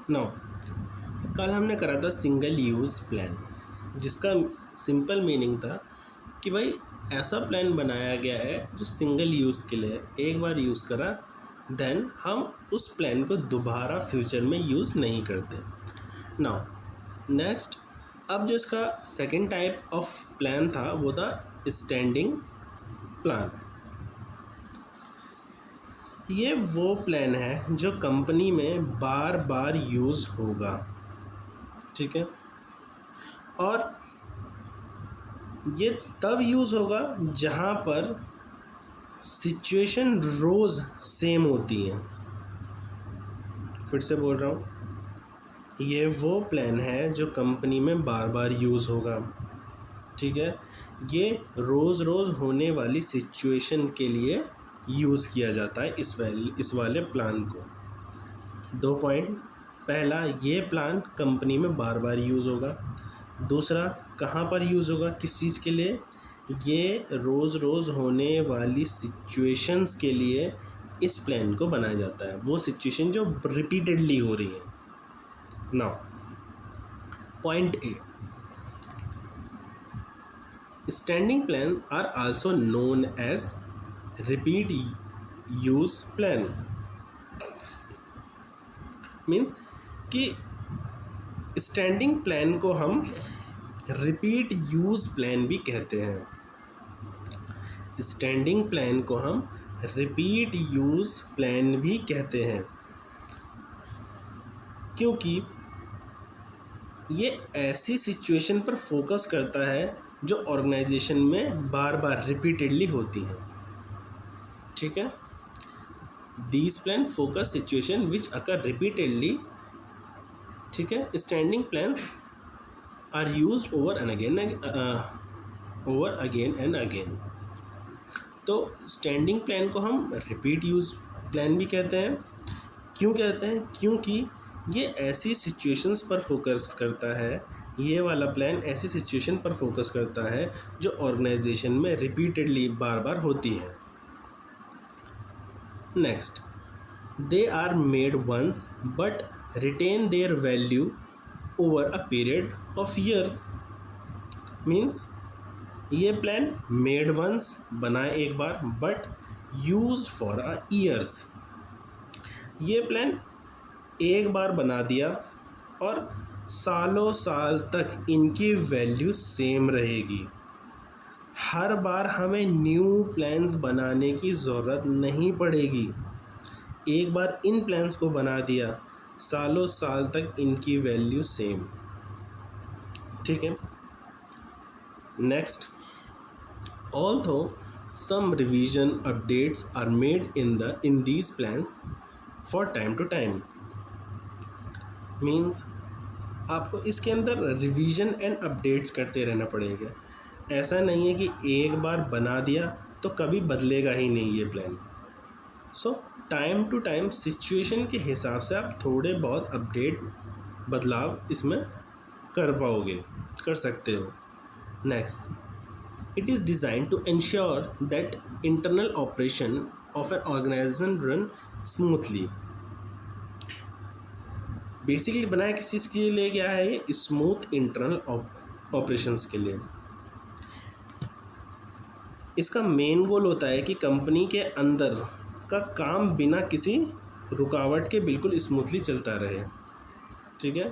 Now कल हमने करा था सिंगल यूज़ प्लान, जिसका सिंपल मीनिंग था कि भाई ऐसा प्लान बनाया गया है जो सिंगल यूज़ के लिए, एक बार यूज़ करा देन हम उस प्लान को दोबारा फ्यूचर में यूज़ नहीं करते। नाउ नेक्स्ट, अब जो इसका सेकंड टाइप ऑफ प्लान था वो था स्टैंडिंग प्लान। ये वो प्लान है जो कंपनी में बार बार यूज़ होगा, ठीक है, और ये तब यूज़ होगा जहाँ पर सिचुएशन रोज़ सेम होती है। फिर से बोल रहा हूँ, ये वो प्लान है जो कंपनी में बार बार यूज़ होगा, ठीक है, ये रोज़ रोज़ होने वाली सिचुएशन के लिए यूज़ किया जाता है इस वाले प्लान को। 2 पॉइंट, पहला ये प्लान कंपनी में बार बार यूज़ होगा, दूसरा कहाँ पर यूज़ होगा, किस चीज़ के लिए, ये रोज़ रोज़ होने वाली सिचुएशंस के लिए इस प्लान को बनाया जाता है, वो सिचुएशन जो रिपीटेडली हो रही है। Now point A, standing plan are also known as repeat use plan. Means कि स्टैंडिंग प्लान को हम रिपीट यूज प्लान भी कहते हैं। स्टैंडिंग प्लान को हम रिपीट यूज प्लान भी कहते हैं क्योंकि ये ऐसी सिचुएशन पर फोकस करता है जो ऑर्गेनाइजेशन में बार बार रिपीटेडली होती हैं, ठीक है। These plan focus situation which occur repeatedly, ठीक है। Standing plan are used over again and again. तो स्टैंडिंग प्लान को हम रिपीट यूज प्लान भी कहते हैं। क्यों कहते हैं? क्योंकि ये ऐसी सिचुएशंस पर फोकस करता है, ये वाला प्लान ऐसी सिचुएशन पर फोकस करता है जो ऑर्गेनाइजेशन में रिपीटेडली बार बार होती है। Next, they are made once but retain their value over a period of year. Means ये प्लान मेड वंस, बनाए एक बार, but used for a years. ये प्लान एक बार बना दिया और सालों साल तक इनकी वैल्यू सेम रहेगी। हर बार हमें न्यू प्लान्स बनाने की ज़रूरत नहीं पड़ेगी। एक बार इन प्लान्स को बना दिया, सालों साल तक इनकी वैल्यू सेम, ठीक है। Next, although some revision updates are made in these plans for time to time. Means आपको इसके अंदर रिवीजन एंड अपडेट्स करते रहना पड़ेगा। ऐसा नहीं है कि एक बार बना दिया तो कभी बदलेगा ही नहीं ये plan. So time to time situation के हिसाब से आप थोड़े बहुत अपडेट, बदलाव इसमें कर सकते हो। Next, it is design to ensure that internal operation of an organization run smoothly. Basically बनाया किस चीज़ के लिए गया है? ये स्मूथ इंटरनल ऑपरेशंस के लिए। इसका मेन गोल होता है कि कंपनी के अंदर का काम बिना किसी रुकावट के बिल्कुल स्मूथली चलता रहे, ठीक है।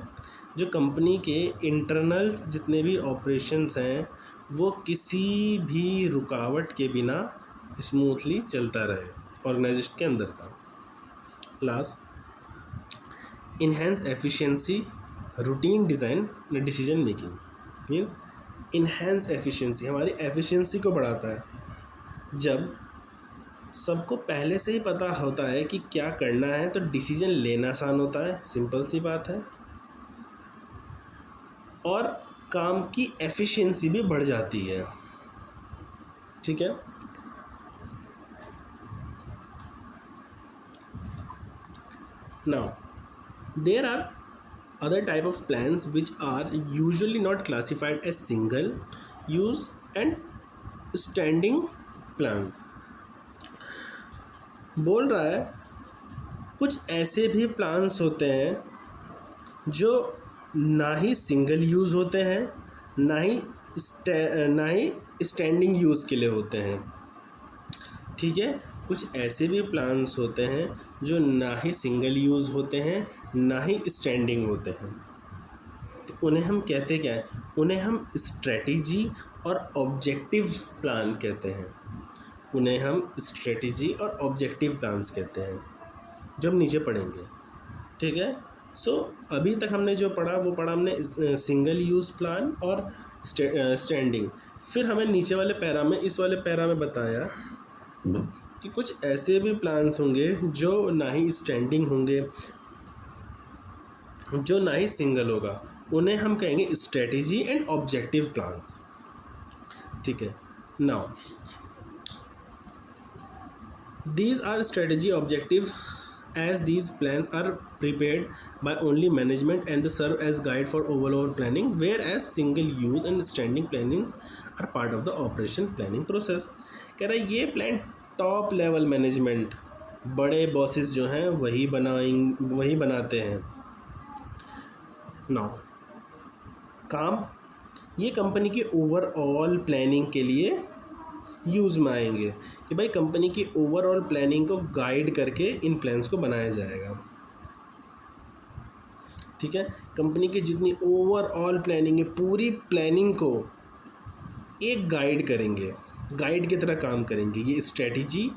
जो कंपनी के इंटरनल जितने भी ऑपरेशंस हैं वो किसी भी रुकावट के बिना स्मूथली चलता रहे ऑर्गेनाइजेशन के अंदर का। Last, enhance efficiency, routine design, decision making. Means enhance efficiency हमारी एफिशिएंसी को बढ़ाता है। जब सबको पहले से ही पता होता है कि क्या करना है तो डिसीजन लेना आसान होता है, सिंपल सी बात है, और काम की एफिशिएंसी भी बढ़ जाती है, ठीक है। Now there are other type of plans which are usually not classified as single use and standing plans। बोल रहा है कुछ ऐसे भी प्लान्स होते हैं जो ना ही सिंगल यूज़ होते हैं, ना ही स्टैंडिंग यूज़ के लिए होते हैं। ठीक है, कुछ ऐसे भी प्लान्स होते हैं जो ना ही सिंगल यूज़ होते हैं, ना ही स्टैंडिंग होते हैं। तो उन्हें हम कहते क्या है? उन्हें हम स्ट्रेटजी और ऑब्जेक्टिव प्लान कहते हैं। उन्हें हम स्ट्रेटजी और ऑब्जेक्टिव प्लान्स कहते हैं, जो हम नीचे पढ़ेंगे। ठीक है, सो अभी तक हमने जो पढ़ा वो पढ़ा हमने सिंगल यूज़ प्लान और स्टैंडिंग। फिर हमें नीचे वाले पैरा में, इस वाले पैरा में बताया कि कुछ ऐसे भी प्लान्स होंगे जो ना ही स्टैंडिंग होंगे, जो ना ही सिंगल होगा। उन्हें हम कहेंगे स्ट्रेटजी एंड ऑब्जेक्टिव प्लान्स। ठीक है, now these are strategy objective, as these plans are prepared by only management and they serve as guide for overall planning, whereas single use and standing plannings are part of the operation planning process। कह रहा है ये plan top level management, बड़े bosses जो हैं वही बनाते हैं। नाउ काम ये कंपनी की ओवरऑल प्लानिंग के लिए यूज़ में आएंगे कि भाई कंपनी की ओवरऑल प्लानिंग को गाइड करके इन प्लान्स को बनाया जाएगा। ठीक है, कंपनी की जितनी ओवरऑल प्लानिंग है, पूरी प्लानिंग को एक गाइड करेंगे, गाइड की तरह काम करेंगे ये स्ट्रेटजी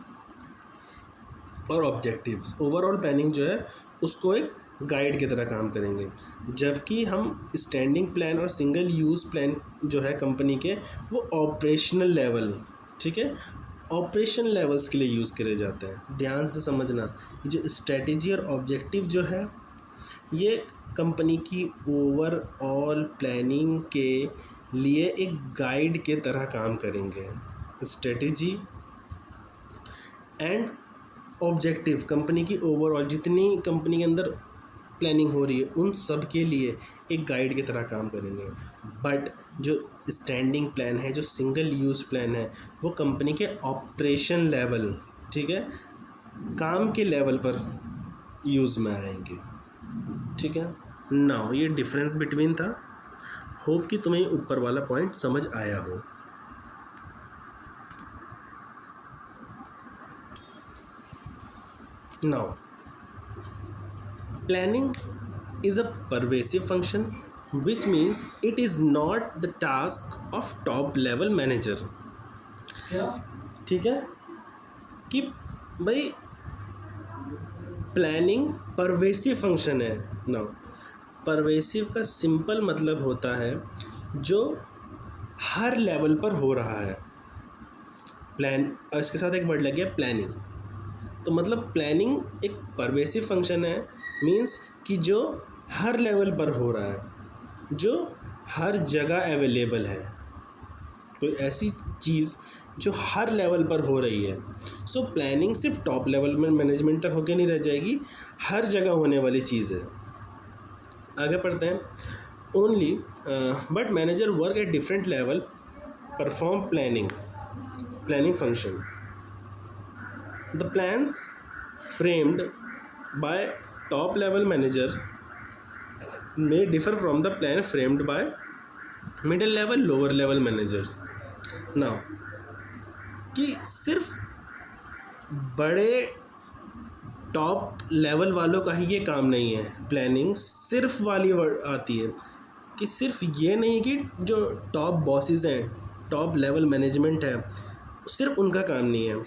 और ऑब्जेक्टिव्स। ओवरऑल प्लानिंग जो है उसको एक गाइड की तरह काम करेंगे, जबकि हम स्टैंडिंग प्लान और सिंगल यूज़ प्लान जो है कंपनी के, वो ऑपरेशनल लेवल, ठीक है, ऑपरेशन लेवल्स के लिए यूज़ करे जाते हैं। ध्यान से समझना, जो स्ट्रेटजी और ऑब्जेक्टिव जो है ये कंपनी की ओवरऑल प्लानिंग के लिए एक गाइड के तरह काम करेंगे। स्ट्रेटजी एंड ऑब्जेक्टिव कंपनी की ओवरऑल जितनी कंपनी के अंदर प्लानिंग हो रही है उन सब के लिए एक गाइड की तरह काम करेंगे। बट जो स्टैंडिंग प्लान है, जो सिंगल यूज़ प्लान है, वो कंपनी के ऑपरेशन लेवल, ठीक है, काम के लेवल पर यूज़ में आएंगे। ठीक है, नाउ ये डिफरेंस बिटवीन था। होप कि तुम्हें ऊपर वाला पॉइंट समझ आया हो। Now planning is a pervasive function, which means it is not the task of top level manager। ठीक है, कि भाई प्लानिंग परवेसिव फंक्शन है। नाउ परवेसिव का सिंपल मतलब होता है जो हर लेवल पर हो रहा है। प्लान, इसके साथ एक वर्ड लग गया प्लानिंग, तो मतलब प्लानिंग एक परवेसिव फंक्शन है, मीन्स कि जो हर लेवल पर हो रहा है, जो हर जगह अवेलेबल है, कोई ऐसी चीज़ जो हर लेवल पर हो रही है। सो प्लानिंग सिर्फ टॉप लेवल में मैनेजमेंट तक होकर नहीं रह जाएगी, हर जगह होने वाली चीज़ है। आगे पढ़ते हैं। Only but manager work at different level perform planning function. The plans framed by top level manager may differ from the plan framed by middle level lower level managers। now कि सिर्फ बड़े टॉप लेवल वालों का ही ये काम नहीं है, planning सिर्फ वाली वर्ड आती है कि सिर्फ ये नहीं कि जो टॉप बॉसेस हैं, टॉप लेवल मैनेजमेंट है, सिर्फ उनका काम नहीं है।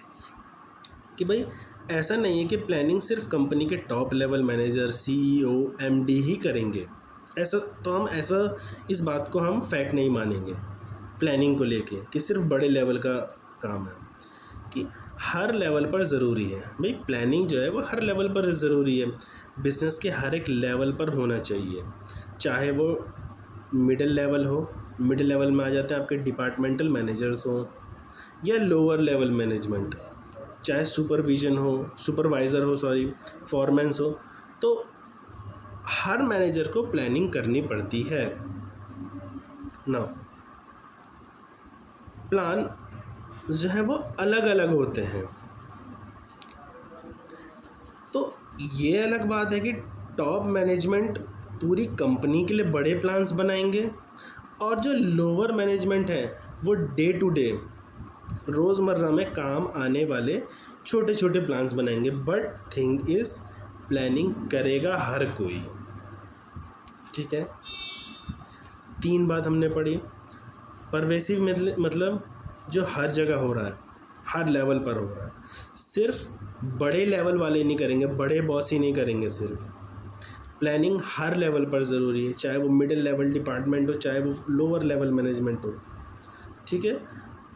कि भाई ऐसा नहीं है कि प्लानिंग सिर्फ कंपनी के top level manager, CEO, MD ही करेंगे। ऐसा तो हम इस बात को हम फैक्ट नहीं मानेंगे प्लानिंग को लेके कि सिर्फ बड़े लेवल का काम है, कि हर लेवल पर ज़रूरी है। भाई प्लानिंग जो है वो हर लेवल पर ज़रूरी है, बिज़नेस के हर एक लेवल पर होना चाहिए, चाहे वो मिडिल लेवल हो। मिडिल लेवल में आ जाते हैं आपके डिपार्टमेंटल मैनेजर्स हों, या लोअर लेवल मैनेजमेंट, चाहे सुपरवाइज़र हो, फॉरमैन्स हो, तो हर मैनेजर को प्लानिंग करनी पड़ती है। नाउ प्लान जो है वो अलग अलग होते हैं, तो ये अलग बात है कि टॉप मैनेजमेंट पूरी कंपनी के लिए बड़े प्लान्स बनाएंगे, और जो लोअर मैनेजमेंट है वो डे टू डे रोज़मर्रा में काम आने वाले छोटे छोटे प्लान्स बनाएंगे। बट थिंग इज़ प्लानिंग करेगा हर कोई। ठीक है, 3 बात हमने पढ़ी। परवेसिव मतलब जो हर जगह हो रहा है, हर लेवल पर हो रहा है, सिर्फ बड़े लेवल वाले नहीं करेंगे, बड़े बॉस ही नहीं करेंगे। सिर्फ प्लानिंग हर लेवल पर ज़रूरी है, चाहे वो मिडिल लेवल डिपार्टमेंट हो, चाहे वो लोअर लेवल मैनेजमेंट हो। ठीक है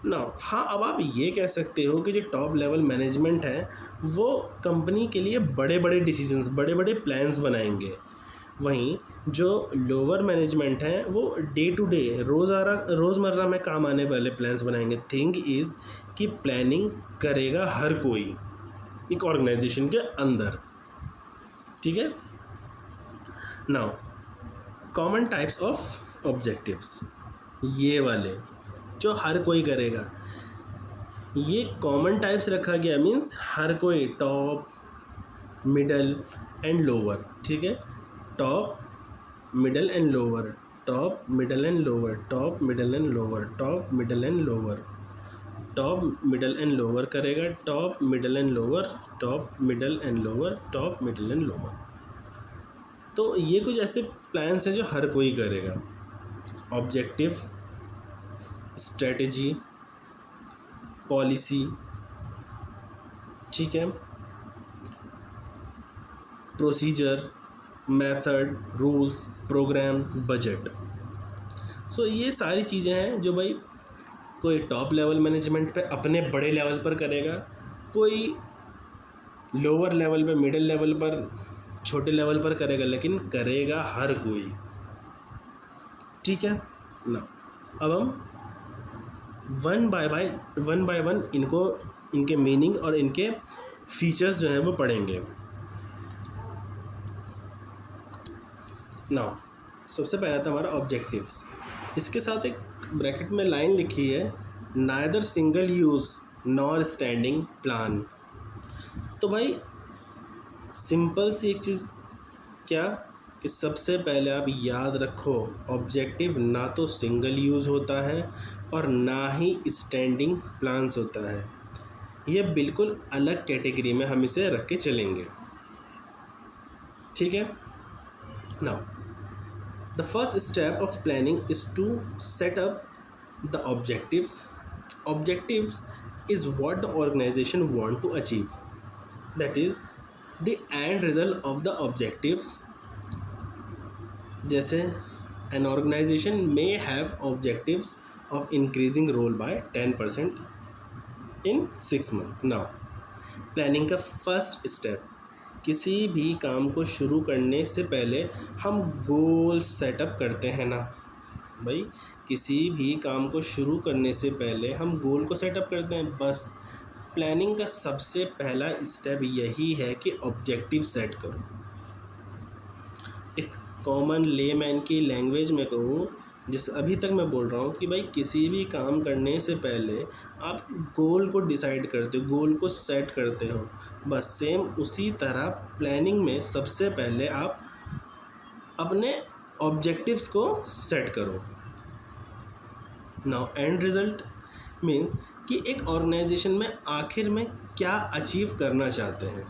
ना। हाँ, अब आप ये कह सकते हो कि जो टॉप लेवल मैनेजमेंट है वो कंपनी के लिए बड़े बड़े डिसीजंस, बड़े बड़े प्लान्स बनाएंगे, वहीं जो लोअर मैनेजमेंट है वो डे टू डे रोज़मर्रा में काम आने वाले प्लान्स बनाएंगे। थिंग इज़ कि प्लानिंग करेगा हर कोई एक ऑर्गेनाइजेशन के अंदर। ठीक है। Now common types of objectives, ये वाले जो हर कोई करेगा, ये कॉमन टाइप्स रखा गया, मीन्स हर कोई, टॉप, मिडल एंड लोअर। ठीक है, top, middle and lower, top, middle and lower, top, middle and lower, top, middle and lower, top, middle and lower करेगा, top, middle and lower, top, middle and lower, top, middle and lower. तो ये कुछ ऐसे plans हैं जो हर कोई करेगा। Objective, strategy, policy, ठीक है, procedure, method, rules, programme, budget. So ये सारी चीज़ें हैं जो भाई कोई टॉप लेवल मैनेजमेंट पे अपने बड़े लेवल पर करेगा, कोई लोअर लेवल पे, मिडिल लेवल पर, छोटे लेवल पर करेगा, लेकिन करेगा हर कोई। ठीक है ना। अब हम वन बाय वन इनको, इनके मीनिंग और इनके फीचर्स जो हैं वो पढ़ेंगे। नाउ सबसे पहला था हमारा ऑब्जेक्टिव्स। इसके साथ एक ब्रैकेट में लाइन लिखी है, neither single use nor standing plan. तो भाई सिंपल सी एक चीज़ क्या कि सबसे पहले आप याद रखो, ऑब्जेक्टिव ना तो सिंगल यूज़ होता है और ना ही स्टैंडिंग प्लान्स होता है। यह बिल्कुल अलग कैटेगरी में हम इसे रख के चलेंगे। ठीक है। Now the first step of planning is to set up the objectives. Objectives is what the organization want to achieve, that is the end result of the objectives. जैसे an organization may have objectives of increasing role by 10% in 6 months. Now planning का first step, किसी भी काम को शुरू करने से पहले हम गोल सेटअप करते हैं ना भाई, किसी भी काम को शुरू करने से पहले हम गोल को सेटअप करते हैं। बस प्लानिंग का सबसे पहला स्टेप यही है कि ऑब्जेक्टिव सेट करो। एक कॉमन लेमैन की लैंग्वेज में कहूँ, जिस अभी तक मैं बोल रहा हूँ कि भाई किसी भी काम करने से पहले आप गोल को डिसाइड करते हो, गोल को सेट करते हो। बस सेम उसी तरह प्लानिंग में सबसे पहले आप अपने ऑब्जेक्टिव्स को सेट करो। नाउ एंड रिजल्ट मीन्स कि एक ऑर्गेनाइजेशन में आखिर में क्या अचीव करना चाहते हैं।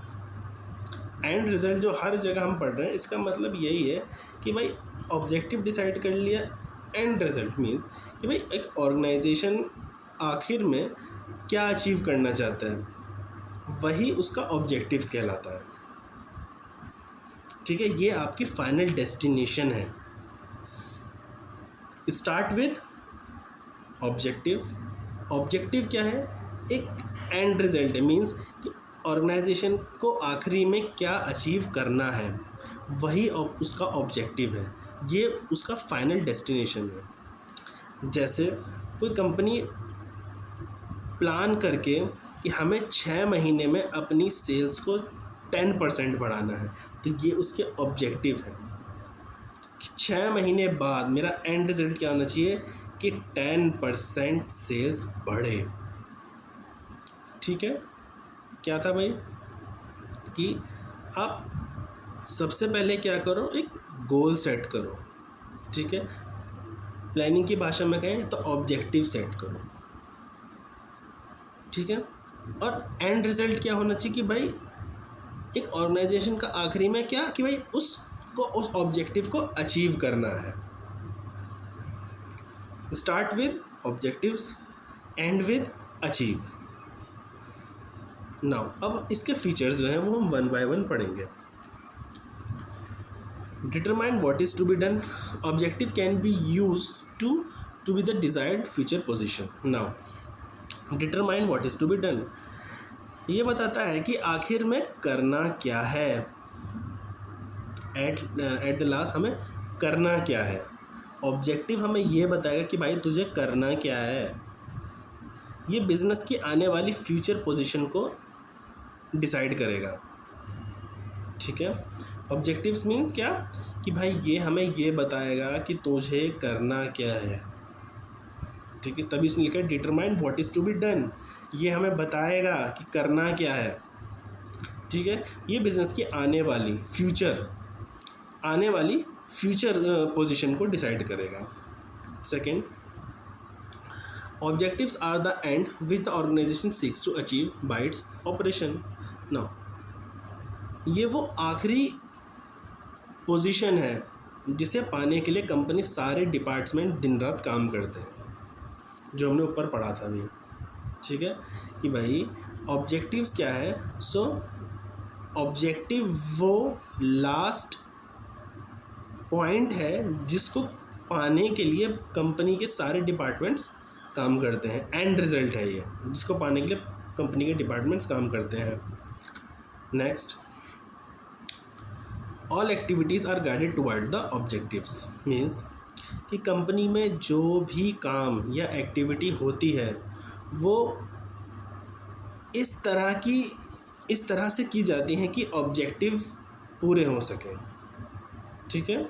एंड रिज़ल्ट जो हर जगह हम पढ़ रहे हैं, इसका मतलब यही है कि भाई ऑब्जेक्टिव डिसाइड कर लिया, एंड रिज़ल्ट मीन कि भाई एक ऑर्गेनाइजेशन आखिर में क्या अचीव करना चाहता है, वही उसका ऑब्जेक्टिव्स कहलाता है। ठीक है, ये आपकी फाइनल डेस्टिनेशन है। Start with objective. ऑब्जेक्टिव क्या है? एक एंड रिजल्ट है, मीन्स कि ऑर्गेनाइजेशन को आखिरी में क्या अचीव करना है, वही उसका ऑब्जेक्टिव है, ये उसका फाइनल डेस्टिनेशन है। जैसे कोई कंपनी प्लान करके कि हमें 6 महीने में अपनी सेल्स को 10% बढ़ाना है, तो ये उसके ऑब्जेक्टिव है कि 6 महीने बाद मेरा एंड रिजल्ट क्या होना चाहिए कि 10% सेल्स बढ़े। ठीक है, क्या था भाई कि आप सबसे पहले क्या करो, एक गोल सेट करो, ठीक है। प्लानिंग की भाषा में कहें तो ऑब्जेक्टिव सेट करो, ठीक है। और एंड रिजल्ट क्या होना चाहिए कि भाई एक ऑर्गेनाइजेशन का आखिरी में क्या कि भाई उसको उस ऑब्जेक्टिव को अचीव करना है। Start with objectives, end with achieve. Now अब इसके फीचर्स जो हैं वो हम वन बाय वन पढ़ेंगे। Determine what is to be done, objective can be use to be the desired future position. Now determine what is to be done, ये बताता है कि आखिर में करना क्या है, एट द लास्ट हमें करना क्या है। ऑब्जेक्टिव हमें ये बताएगा कि भाई तुझे करना क्या है, ये बिजनेस की आने वाली फ्यूचर पोजीशन को डिसाइड करेगा, ठीक है। ऑब्जेक्टिव्स मीन्स क्या कि भाई ये हमें ये बताएगा कि तुझे करना क्या है, ठीक है। तभी इसने लिखा है determine what is to be done, ये हमें बताएगा कि करना क्या है, ठीक है। ये बिजनेस की आने वाली फ्यूचर पोजीशन को डिसाइड करेगा। Second, objectives are the end which the organization seeks to achieve by its operation. Now ये वो आखिरी पोजीशन है जिसे पाने के लिए कंपनी सारे डिपार्टमेंट दिन रात काम करते हैं, जो हमने ऊपर पढ़ा था अभी, ठीक है। कि भाई ऑब्जेक्टिव्स क्या है, सो ऑब्जेक्टिव वो लास्ट पॉइंट है जिसको पाने के लिए कंपनी के सारे डिपार्टमेंट्स काम करते हैं। एंड रिजल्ट है ये जिसको पाने के लिए कंपनी के डिपार्टमेंट्स काम करते हैं। Next, all activities are guided toward the objectives, means कि कंपनी में जो भी काम या एक्टिविटी होती है वो इस तरह से की जाती हैं कि ऑब्जेक्टिव पूरे हो सकें, ठीक है।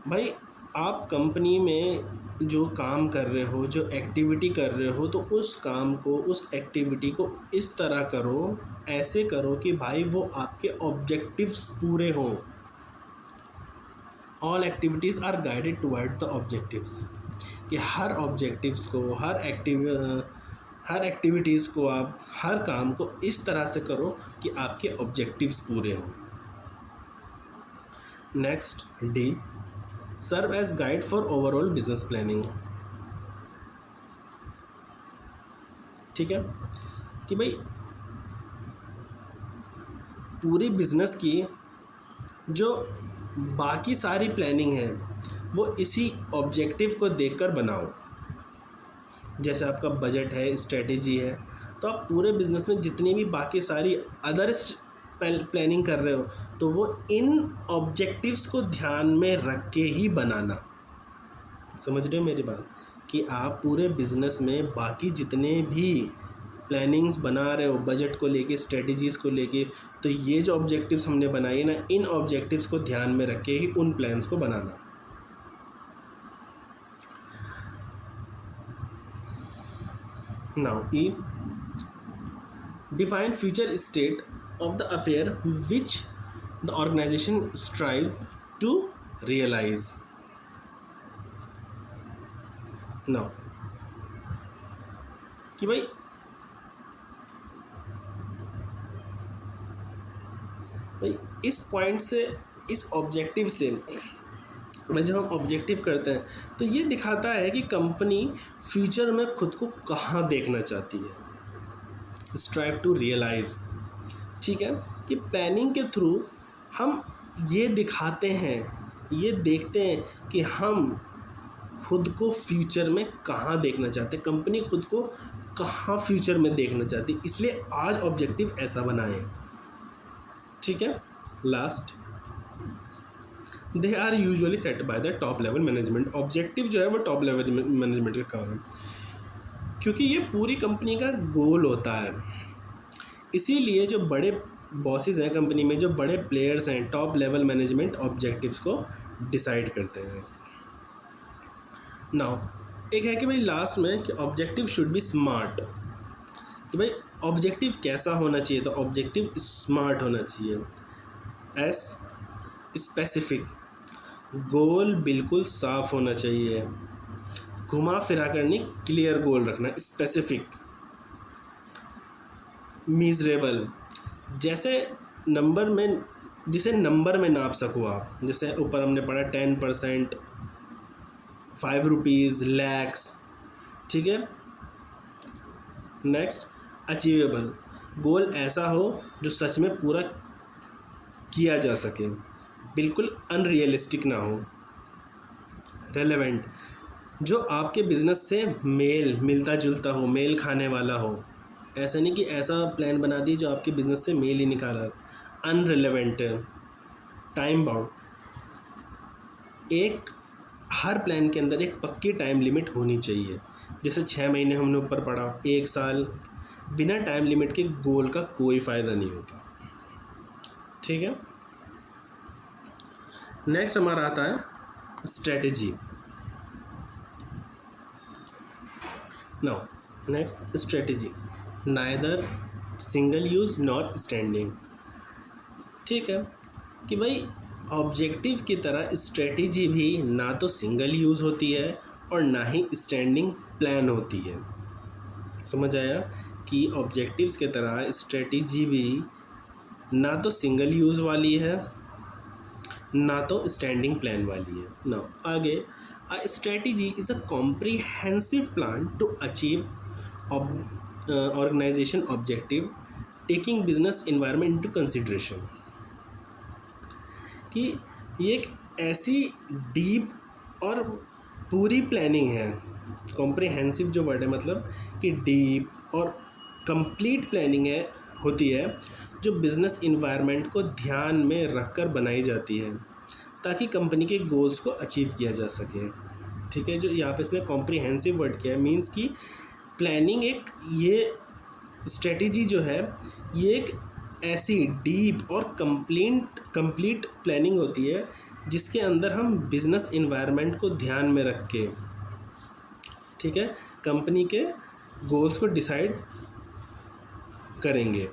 भाई आप कंपनी में जो काम कर रहे हो, जो एक्टिविटी कर रहे हो, तो उस काम को, उस एक्टिविटी को इस तरह करो, ऐसे करो कि भाई वो आपके ऑब्जेक्टिव्स पूरे हों। All activities are guided toward the objectives, कि हर ऑब्जेक्टिव्स को, हर एक्टिविटीज़ को, आप हर काम को इस तरह से करो कि आपके ऑब्जेक्टिव्स पूरे हों। Next, D, serve as guide for overall business planning, ठीक है। कि भाई पूरी बिजनेस की जो बाकी सारी प्लानिंग है वो इसी ऑब्जेक्टिव को देखकर बनाओ। जैसे आपका बजट है, स्ट्रेटेजी है, तो आप पूरे बिजनेस में जितनी भी बाकी सारी अदर प्लानिंग कर रहे हो तो वो इन ऑब्जेक्टिव्स को ध्यान में रख के ही बनाना। समझ रहे हो मेरी बात, कि आप पूरे बिजनेस में बाकी जितने भी प्लानिंग्स बना रहे हो, बजट को लेके, स्ट्रेटजीज़ को लेके, तो ये जो ऑब्जेक्टिव्स हमने बनाए ना, इन ऑब्जेक्टिव्स को ध्यान में रख के ही उन प्लान्स को बनाना। Now E, define future state of the affair which the organization strive to realize. Now कि भाई इस पॉइंट से, इस ऑब्जेक्टिव से जब हम ऑब्जेक्टिव करते हैं तो ये दिखाता है कि कंपनी फ्यूचर में खुद को कहाँ देखना चाहती है। स्ट्राइव टू रियलाइज, ठीक है। कि प्लानिंग के थ्रू हम ये दिखाते हैं, ये देखते हैं कि हम खुद को फ्यूचर में कहाँ देखना चाहते हैं, कंपनी खुद को कहाँ फ्यूचर में देखना चाहती है, इसलिए आज ऑब्जेक्टिव ऐसा बनाएं, ठीक है। Last, they are usually set by the top level management, objective जो है वो टॉप लेवल मैनेजमेंट का काम है, क्योंकि ये पूरी कंपनी का गोल होता है। इसीलिए जो बड़े बॉसेस हैं कंपनी में, जो बड़े प्लेयर्स हैं, टॉप लेवल मैनेजमेंट ऑब्जेक्टिव्स को डिसाइड करते हैं। नाउ एक है कि भाई लास्ट में कि ऑब्जेक्टिव शुड बी स्मार्ट, कि भाई ऑब्जेक्टिव कैसा होना चाहिए, तो ऑब्जेक्टिव स्मार्ट होना चाहिए। एस स्पेसिफिक, गोल बिल्कुल साफ होना चाहिए, घुमा फिरा कर नहीं, क्लियर गोल रखना, स्पेसिफिक। मीजरेबल, जैसे नंबर में, जिसे नंबर में नाप सको आप, जैसे ऊपर हमने पढ़ा 10%, 5 रुपीज़, लैक्स, ठीक है। नेक्स्ट, अचीवेबल, गोल ऐसा हो जो सच में पूरा किया जा सके, बिल्कुल अनरियलिस्टिक ना हो। रेलेवेंट, जो आपके बिजनेस से मेल मिलता जुलता हो, मेल खाने वाला हो, ऐसा नहीं कि ऐसा प्लान बना दिए जो आपके बिजनेस से मेल ही निकाला। अनरिलेवेंट है। टाइम बाउंड, एक हर प्लान के अंदर एक पक्की टाइम लिमिट होनी चाहिए, जैसे 6 महीने हमने ऊपर पढ़ा, 1 साल, बिना टाइम लिमिट के गोल का कोई फ़ायदा नहीं होता, ठीक है। नेक्स्ट हमारा आता है strategy. Now next strategy, neither single use not standing, ठीक है, कि भाई ऑब्जेक्टिव की तरह स्ट्रेटजी भी ना तो सिंगल यूज़ होती है और ना ही स्टैंडिंग प्लान होती है। समझ आया कि ऑब्जेक्टिव्स की तरह स्ट्रेटजी भी ना तो सिंगल यूज़ वाली है ना तो स्टैंडिंग प्लान वाली है। ना आगे, a strategy is a comprehensive plan to achieve organisation objective taking business environment into consideration, कि ये एक ऐसी डीप और पूरी प्लानिंग है। कॉम्प्रिहेंसिव जो वर्ड है, मतलब कि डीप और कंप्लीट प्लानिंग है, होती है, जो बिज़नेस इन्वायरमेंट को ध्यान में रखकर बनाई जाती है ताकि कंपनी के गोल्स को अचीव किया जा सके, ठीक है। जो यहाँ पे इसने कॉम्प्रिहेंसिव वर्ड किया है, मीन्स कि प्लानिंग एक, ये स्ट्रेटजी जो है ये एक ऐसी डीप और कंप्लीट प्लानिंग होती है जिसके अंदर हम बिजनेस इन्वायरमेंट को ध्यान में रख के, ठीक है, कंपनी के गोल्स को डिसाइड करेंगे,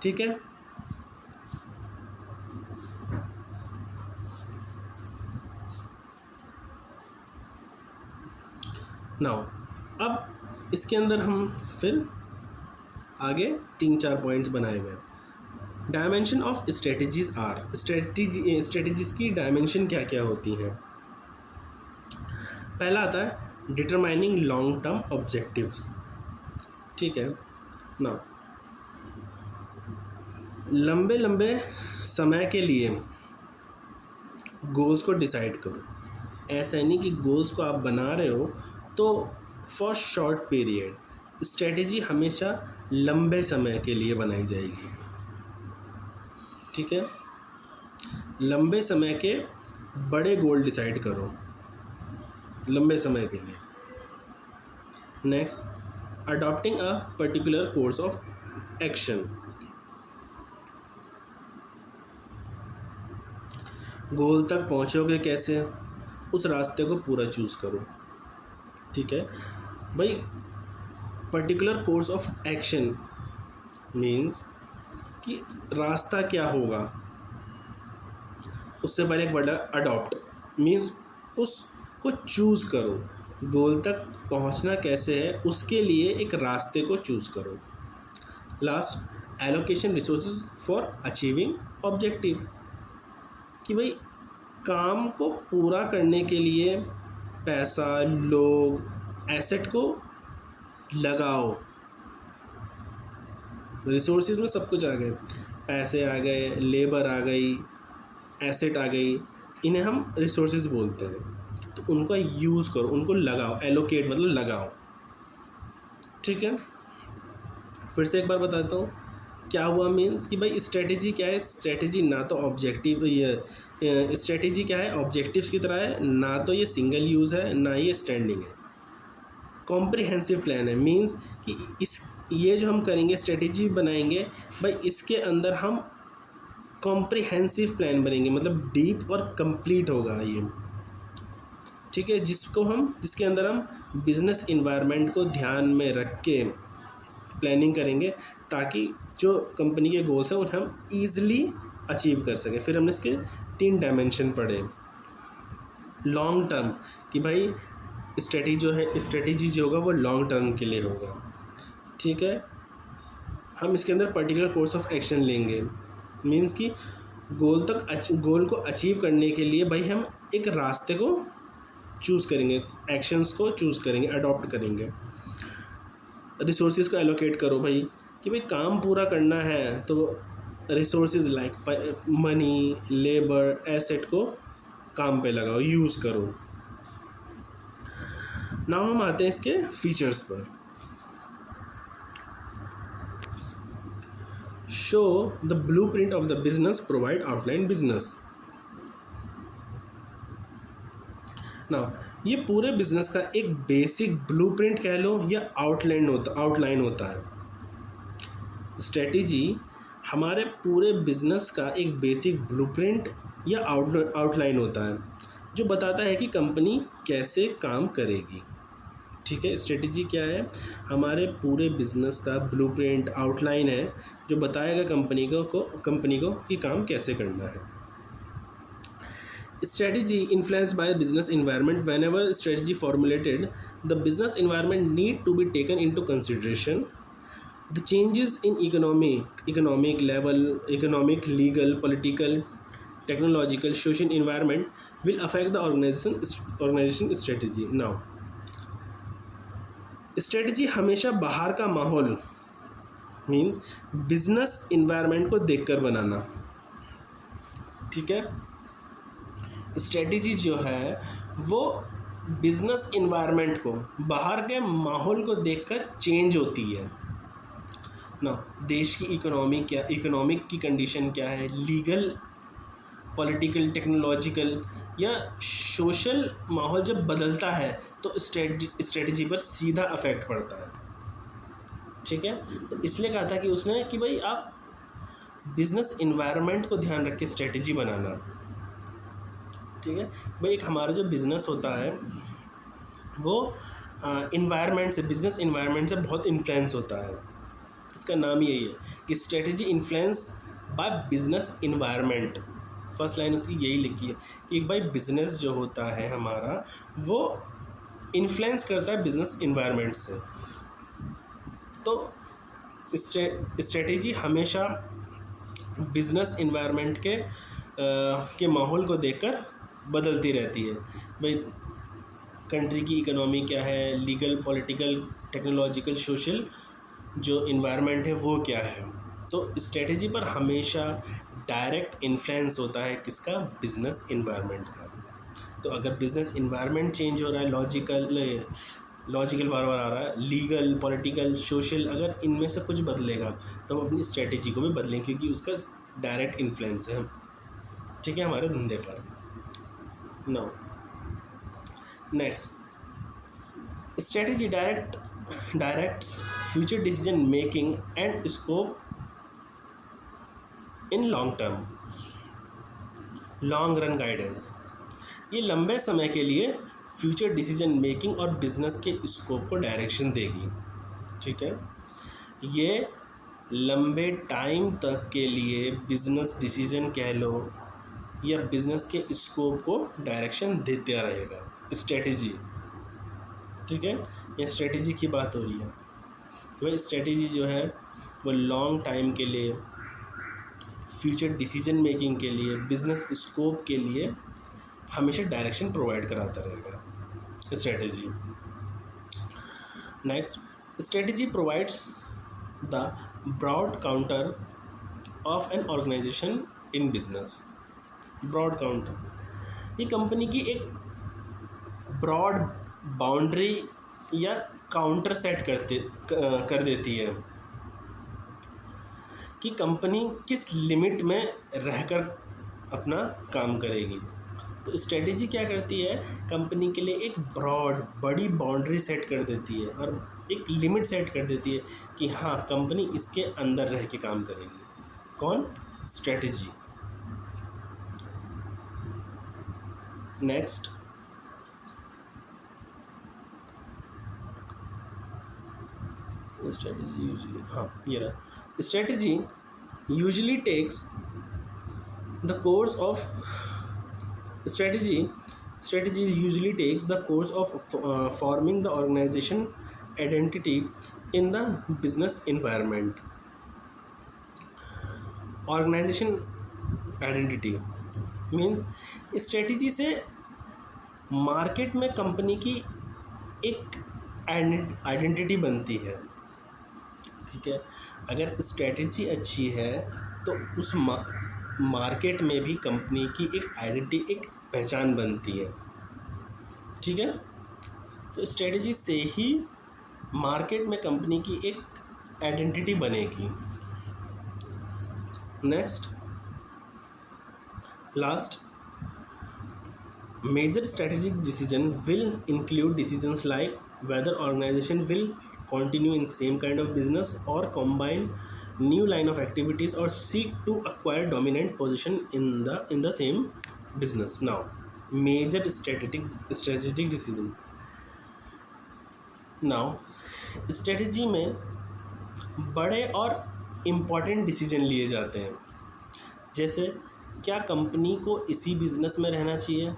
ठीक है। नाउ अब इसके अंदर हम फिर आगे 3-4 पॉइंट्स बनाए हुए हैं। Dimension of strategies are, strategies की डायमेंशन क्या क्या होती हैं। पहला आता है डिटरमाइनिंग लॉन्ग टर्म ऑब्जेक्टिव्स, ठीक है ना। लंबे लंबे समय के लिए गोल्स को डिसाइड करो, ऐसा नहीं कि गोल्स को आप बना रहे हो तो फॉर शॉर्ट पीरियड, स्ट्रेटजी हमेशा लंबे समय के लिए बनाई जाएगी, ठीक है। लंबे समय के बड़े गोल डिसाइड करो लंबे समय के लिए। Next, adopting a particular course of action, goal तक पहुंचोगे कैसे, उस रास्ते को पूरा चूज़ करो, ठीक है भाई। Particular course of action means कि रास्ता क्या होगा, उससे पहले एक वर्ड अडॉप्ट, मीन्स उसको चूज़ करो, गोल तक पहुंचना कैसे है उसके लिए एक रास्ते को चूज़ करो। Last, allocation resources for achieving objective, कि भाई काम को पूरा करने के लिए पैसा, लोग, एसेट को लगाओ। रिसोर्सेज में सब कुछ आ गए, पैसे आ गए, लेबर आ गई, एसेट आ गई, इन्हें हम रिसोर्सेज बोलते हैं। तो उनका यूज़ करो, उनको लगाओ, एलोकेट मतलब लगाओ, ठीक है। फिर से एक बार बताता हूँ क्या हुआ। मीन्स कि भाई स्ट्रेटजी क्या है, स्ट्रेटजी ना तो ऑब्जेक्टिव, ये स्ट्रेटजी क्या है, ऑब्जेक्टिव्स की तरह है, ना तो ये सिंगल यूज़ है ना ये स्टैंडिंग है। कॉम्प्रिहेंसिव प्लान है, मीन्स कि इस, ये जो हम करेंगे स्ट्रेटजी बनाएंगे भाई, इसके अंदर हम कॉम्प्रिहेंसिव प्लान बनेंगे, मतलब डीप और कंप्लीट होगा ये, ठीक है। जिसके अंदर हम बिजनेस इन्वायरमेंट को ध्यान में रख के प्लानिंग करेंगे ताकि जो कंपनी के गोल्स हैं उन्हें हम ईजिली अचीव कर सकें। फिर हमने इसके 3 डायमेंशन पढ़े। लॉन्ग टर्म कि भाई स्ट्रेटेजी जो होगा वो लॉन्ग टर्म के लिए होगा, ठीक है। हम इसके अंदर पर्टिकुलर कोर्स ऑफ एक्शन लेंगे, मीन्स कि गोल को अचीव करने के लिए भाई हम एक रास्ते को चूज़ करेंगे, एक्शंस को चूज़ करेंगे, अडॉप्ट करेंगे। रिसोर्सेज को एलोकेट करो भाई कि भाई काम पूरा करना है तो resources like money, labour, asset को काम पे लगाओ, यूज़ करो। नाउ हम आते हैं इसके फीचर्स पर। Show the blueprint of the business, provide outline business. Now ये पूरे बिजनेस का एक बेसिक ब्लूप्रिंट कह लो या आउटलाइन होता है। स्ट्रेटेजी हमारे पूरे बिजनेस का एक बेसिक ब्लूप्रिंट या आउटलाइन होता है जो बताता है कि कंपनी कैसे काम करेगी, ठीक है। स्ट्रेटेजी क्या है? हमारे पूरे बिजनेस का ब्लूप्रिंट, आउटलाइन है जो बताएगा कंपनी को कि काम कैसे करना है। Strategy influenced by business environment. Whenever strategy formulated, the business environment need to be taken into consideration. The changes in economic level, legal, political, technological, social environment will affect the organization strategy. Now, strategy हमेशा बाहर का माहौल means business environment को देखकर बनाना, ठीक है। Strategy जो है वो बिजनेस इन्वायरमेंट को, बाहर के माहौल को देखकर चेंज होती है ना। देश की इकोनॉमिक की कंडीशन क्या है, लीगल, पॉलिटिकल, टेक्नोलॉजिकल या सोशल माहौल जब बदलता है तो स्ट्रेटेजी पर सीधा अफेक्ट पड़ता है, ठीक है। तो इसलिए कहा था कि उसने कि भाई आप बिजनेस इन्वायरमेंट को ध्यान रख के स्ट्रेटेजी बनाना, ठीक है। भाई एक हमारा जो बिज़नेस होता है वो इन्वायरमेंट से, बिजनेस इन्वायरमेंट से बहुत इन्फ्लुएंस होता है। इसका नाम यही है कि strategy influence by business environment. First line उसकी यही लिखी है कि भाई बिजनेस जो होता है हमारा वो इन्फ्लुएंस करता है बिजनेस इन्वायरमेंट से। तो स्ट्रेटेजी हमेशा बिजनेस इन्वायरमेंट के माहौल को देखकर बदलती रहती है। भाई कंट्री की इकोनॉमी क्या है, लीगल, पॉलिटिकल, टेक्नोलॉजिकल, सोशल जो इन्वायरमेंट है वो क्या है। तो स्ट्रेटेजी पर हमेशा डायरेक्ट इन्फ्लुएंस होता है किसका, बिजनेस इन्वायरमेंट का। तो अगर बिजनेस इन्वायरमेंट चेंज हो रहा है, लॉजिकल बार बार आ रहा है, लीगल, पॉलिटिकल, सोशल, अगर इनमें से कुछ बदलेगा तो हम अपनी स्ट्रेटेजी को भी बदलेंगे क्योंकि उसका डायरेक्ट इन्फ्लुएंस है, ठीक है, हमारे धंधे पर। Now next, strategy directs future decision making and scope in long term, long run guidance. ये लंबे समय के लिए फ्यूचर डिसीजन मेकिंग और बिजनेस के स्कोप को डायरेक्शन देगी, ठीक है। ये लंबे टाइम तक के लिए बिजनेस डिसीजन कह लो या बिजनेस के स्कोप को डायरेक्शन देता रहेगा स्ट्रेटेजी, ठीक है। ये स्ट्रेटेजी की बात हो रही है। वह स्ट्रेटेजी जो है वो लॉन्ग टाइम के लिए, फ्यूचर डिसीजन मेकिंग के लिए, बिजनेस स्कोप के लिए हमेशा डायरेक्शन प्रोवाइड कराता रहेगा strategy. Next, strategy provides the broad counter of an organisation in business. Broad counter ये कंपनी की एक ब्रॉड बाउंड्री या काउंटर सेट कर देती है कि कंपनी किस लिमिट में रहकर अपना काम करेगी। तो स्ट्रेटेजी क्या करती है, कंपनी के लिए एक बड़ी बाउंड्री सेट कर देती है और एक लिमिट सेट कर देती है कि हाँ कंपनी इसके अंदर रह के काम करेगी। कौन? स्ट्रेटेजी। नेक्स्ट, स्ट्रेटजी यूजली, हाँ ये रहा, strategy usually takes the course of strategy usually takes the course of forming the organization identity in the business environment. Organization identity means strategy से मार्केट में कंपनी की एक आइडेंटिटी बनती है, ठीक है। अगर स्ट्रेटजी अच्छी है तो उस मार्केट में भी कंपनी की एक आइडेंटिटी, एक पहचान बनती है, ठीक है। तो स्ट्रेटजी से ही मार्केट में कंपनी की एक आइडेंटिटी बनेगी। Next, last, major strategic decision will include decisions like whether organisation will continue in same kind of business or combine new line of activities or seek to acquire dominant position in the same business. Now major strategic decision. Now strategy में बड़े और important decision लिए जाते हैं, जैसे क्या company को इसी बिजनेस में रहना चाहिए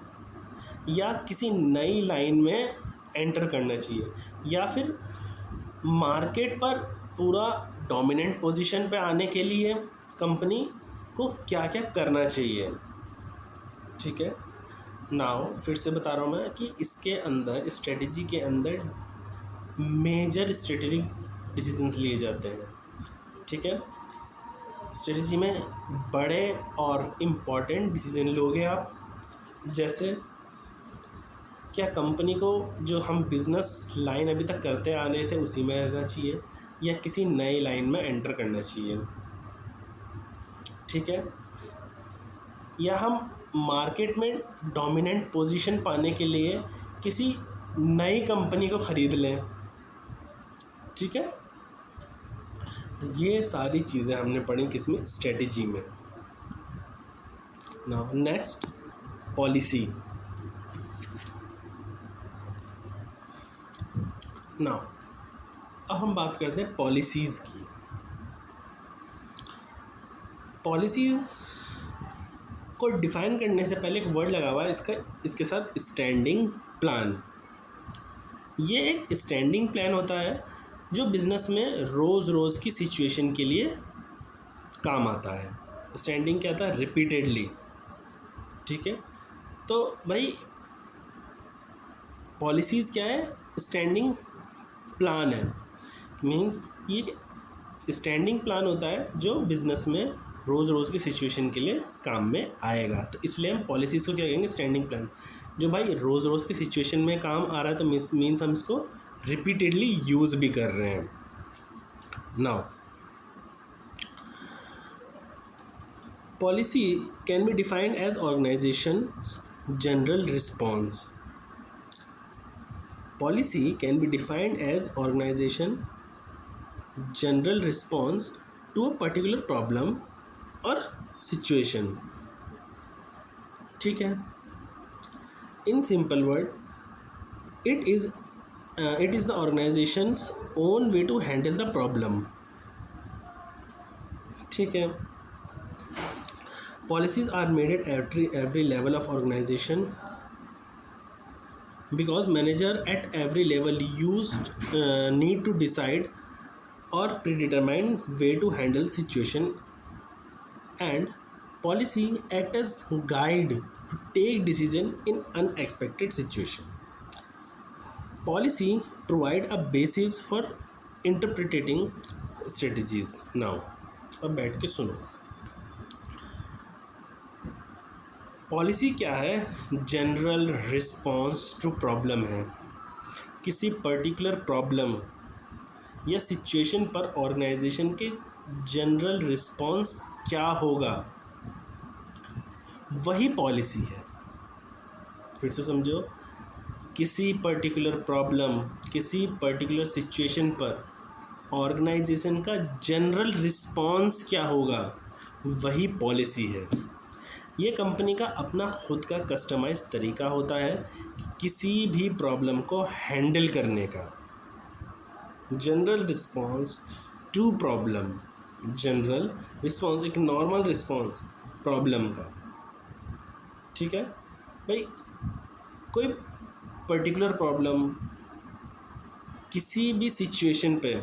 या किसी नई लाइन में एंटर करना चाहिए, या फिर मार्केट पर पूरा डोमिनेंट पोजीशन पे आने के लिए कंपनी को क्या क्या करना चाहिए, ठीक है। नाउ फिर से बता रहा हूँ मैं कि इसके अंदर, स्ट्रेटजी के अंदर मेजर स्ट्रेटेजिक डिसीजंस लिए जाते हैं, ठीक है। स्ट्रेटजी में बड़े और इम्पॉर्टेंट डिसीजन लोगे आप, जैसे क्या कंपनी को जो हम बिज़नेस लाइन अभी तक करते आ रहे थे उसी में रहना चाहिए या किसी नई लाइन में एंटर करना चाहिए, ठीक है। या हम मार्केट में डोमिनेंट पोजीशन पाने के लिए किसी नई कंपनी को ख़रीद लें, ठीक है। ये सारी चीज़ें हमने पढ़ी किसमें, स्ट्रेटजी में। Now next, policy. नाउ अब हम बात करते हैं पॉलिसीज़ की। पॉलिसीज़ को डिफ़ाइन करने से पहले एक वर्ड लगा हुआ है इसके साथ, स्टैंडिंग प्लान। ये एक स्टैंडिंग प्लान होता है जो बिज़नेस में रोज़ की सिचुएशन के लिए काम आता है। स्टैंडिंग क्या था, रिपीटेडली, ठीक है। तो भाई पॉलिसीज़ क्या है, स्टैंडिंग प्लान है। मींस ये स्टैंडिंग प्लान होता है जो बिज़नेस में रोज़ की सिचुएशन के लिए काम में आएगा, तो इसलिए हम पॉलिसीज़ को क्या कहेंगे, स्टैंडिंग प्लान। जो भाई रोज़ की सिचुएशन में काम आ रहा है तो मीन्स हम इसको रिपीटेडली यूज़ भी कर रहे हैं। Now policy can be defined as organisation general response. Policy can be defined as organization general response to a particular problem or situation, ठीक है। In simple word, it is the organization's own way to handle the problem, ठीक है। Policies are made at every level of organization because manager at every level need to decide or predetermine way to handle situation, and policy act as guide to take decision in unexpected situation. Policy provide a basis for interpreting strategies. Now अब बैठ के सुनो, policy क्या है, general response to problem है। किसी particular problem या situation पर ऑर्गेनाइजेशन के जनरल रिस्पॉन्स क्या होगा, वही पॉलिसी है। फिर से समझो, किसी पर्टिकुलर प्रॉब्लम, किसी पर्टिकुलर सिचुएशन पर ऑर्गेनाइजेशन का जनरल रिस्पॉन्स क्या होगा, वही पॉलिसी है। ये कंपनी का अपना खुद का कस्टमाइज तरीका होता है किसी भी प्रॉब्लम को हैंडल करने का, general response to problem, general response एक नॉर्मल रिस्पॉन्स प्रॉब्लम का। ठीक है भाई, कोई पर्टिकुलर प्रॉब्लम किसी भी सिचुएशन पे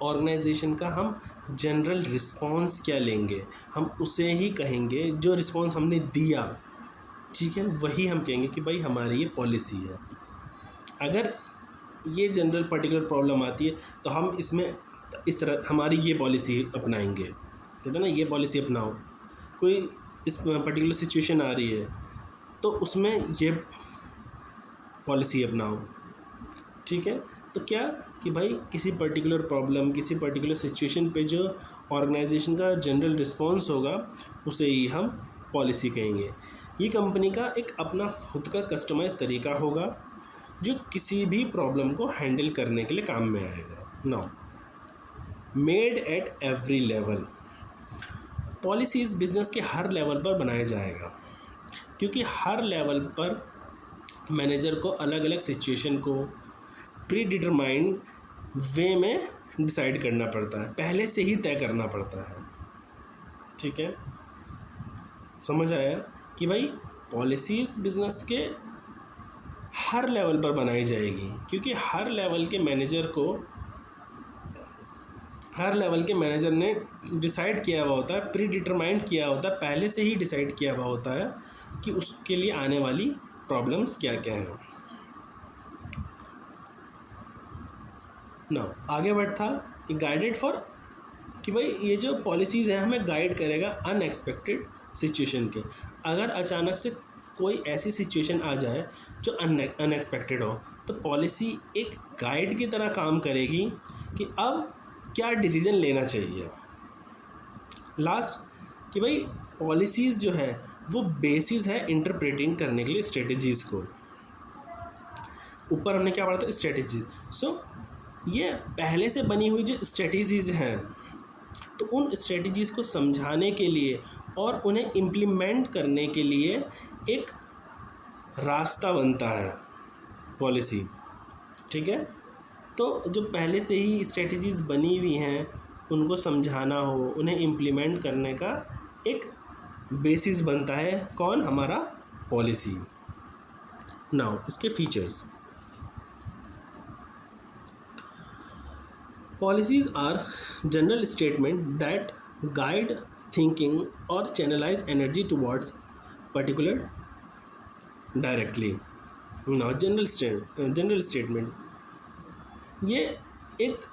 ऑर्गेनाइजेशन का हम जनरल रिस्पॉन्स क्या लेंगे, हम उसे ही कहेंगे, जो रिस्पॉन्स हमने दिया, ठीक है, वही हम कहेंगे कि भाई हमारी ये पॉलिसी है। अगर ये जनरल पर्टिकुलर प्रॉब्लम आती है तो हम इसमें इस तरह हमारी ये पॉलिसी अपनाएंगे, कहते हैं ना ये पॉलिसी अपनाओ। कोई इस पर्टिकुलर सिचुएशन आ रही है तो उसमें ये पॉलिसी अपनाओ। ठीक है, तो क्या कि भाई किसी पर्टिकुलर प्रॉब्लम, किसी पर्टिकुलर सिचुएशन पे जो ऑर्गेनाइजेशन का जनरल रिस्पॉन्स होगा उसे ही हम पॉलिसी कहेंगे। ये कंपनी का एक अपना खुद का कस्टमाइज तरीका होगा जो किसी भी प्रॉब्लम को हैंडल करने के लिए काम में आएगा। Now made at every level, policies business के हर लेवल पर बनाया जाएगा, क्योंकि हर लेवल पर मैनेजर को अलग अलग सिचुएशन को प्री डिटरमाइंड वे में डिसाइड करना पड़ता है, पहले से ही तय करना पड़ता है। ठीक है, समझ आया कि भाई पॉलिसीज़ बिजनेस के हर लेवल पर बनाई जाएगी, क्योंकि हर लेवल के मैनेजर ने डिसाइड किया हुआ होता है, प्री डिटरमाइंड किया होता है, पहले से ही डिसाइड किया हुआ होता है कि उसके लिए आने वाली प्रॉब्लम्स क्या क्या हैं। ना आगे बढ़ता कि गाइडेड फॉर, कि भाई ये जो पॉलिसीज़ हैं हमें गाइड करेगा अनएक्सपेक्टेड सिचुएशन के। अगर अचानक से कोई ऐसी सिचुएशन आ जाए जो अनएक्सपेक्टेड हो तो पॉलिसी एक गाइड की तरह काम करेगी कि अब क्या डिसीजन लेना चाहिए। लास्ट कि भाई पॉलिसीज़ जो है वो बेसिस है इंटरप्रेटिंग करने के लिए स्ट्रेटजीज़ को। ऊपर हमने क्या पढ़ा था, स्ट्रेटजीज। सो ये पहले से बनी हुई जो स्ट्रेटजीज़ हैं तो उन स्ट्रेटजीज़ को समझाने के लिए और उन्हें इम्प्लीमेंट करने के लिए एक रास्ता बनता है पॉलिसी। ठीक है, तो जो पहले से ही स्ट्रेटजीज़ बनी हुई हैं उनको समझाना हो, उन्हें इम्प्लीमेंट करने का एक बेसिस बनता है कौन, हमारा पॉलिसी। नाउ इसके features, policies are general statement that guide thinking और channelize energy towards particular directly. Now general statement, ये एक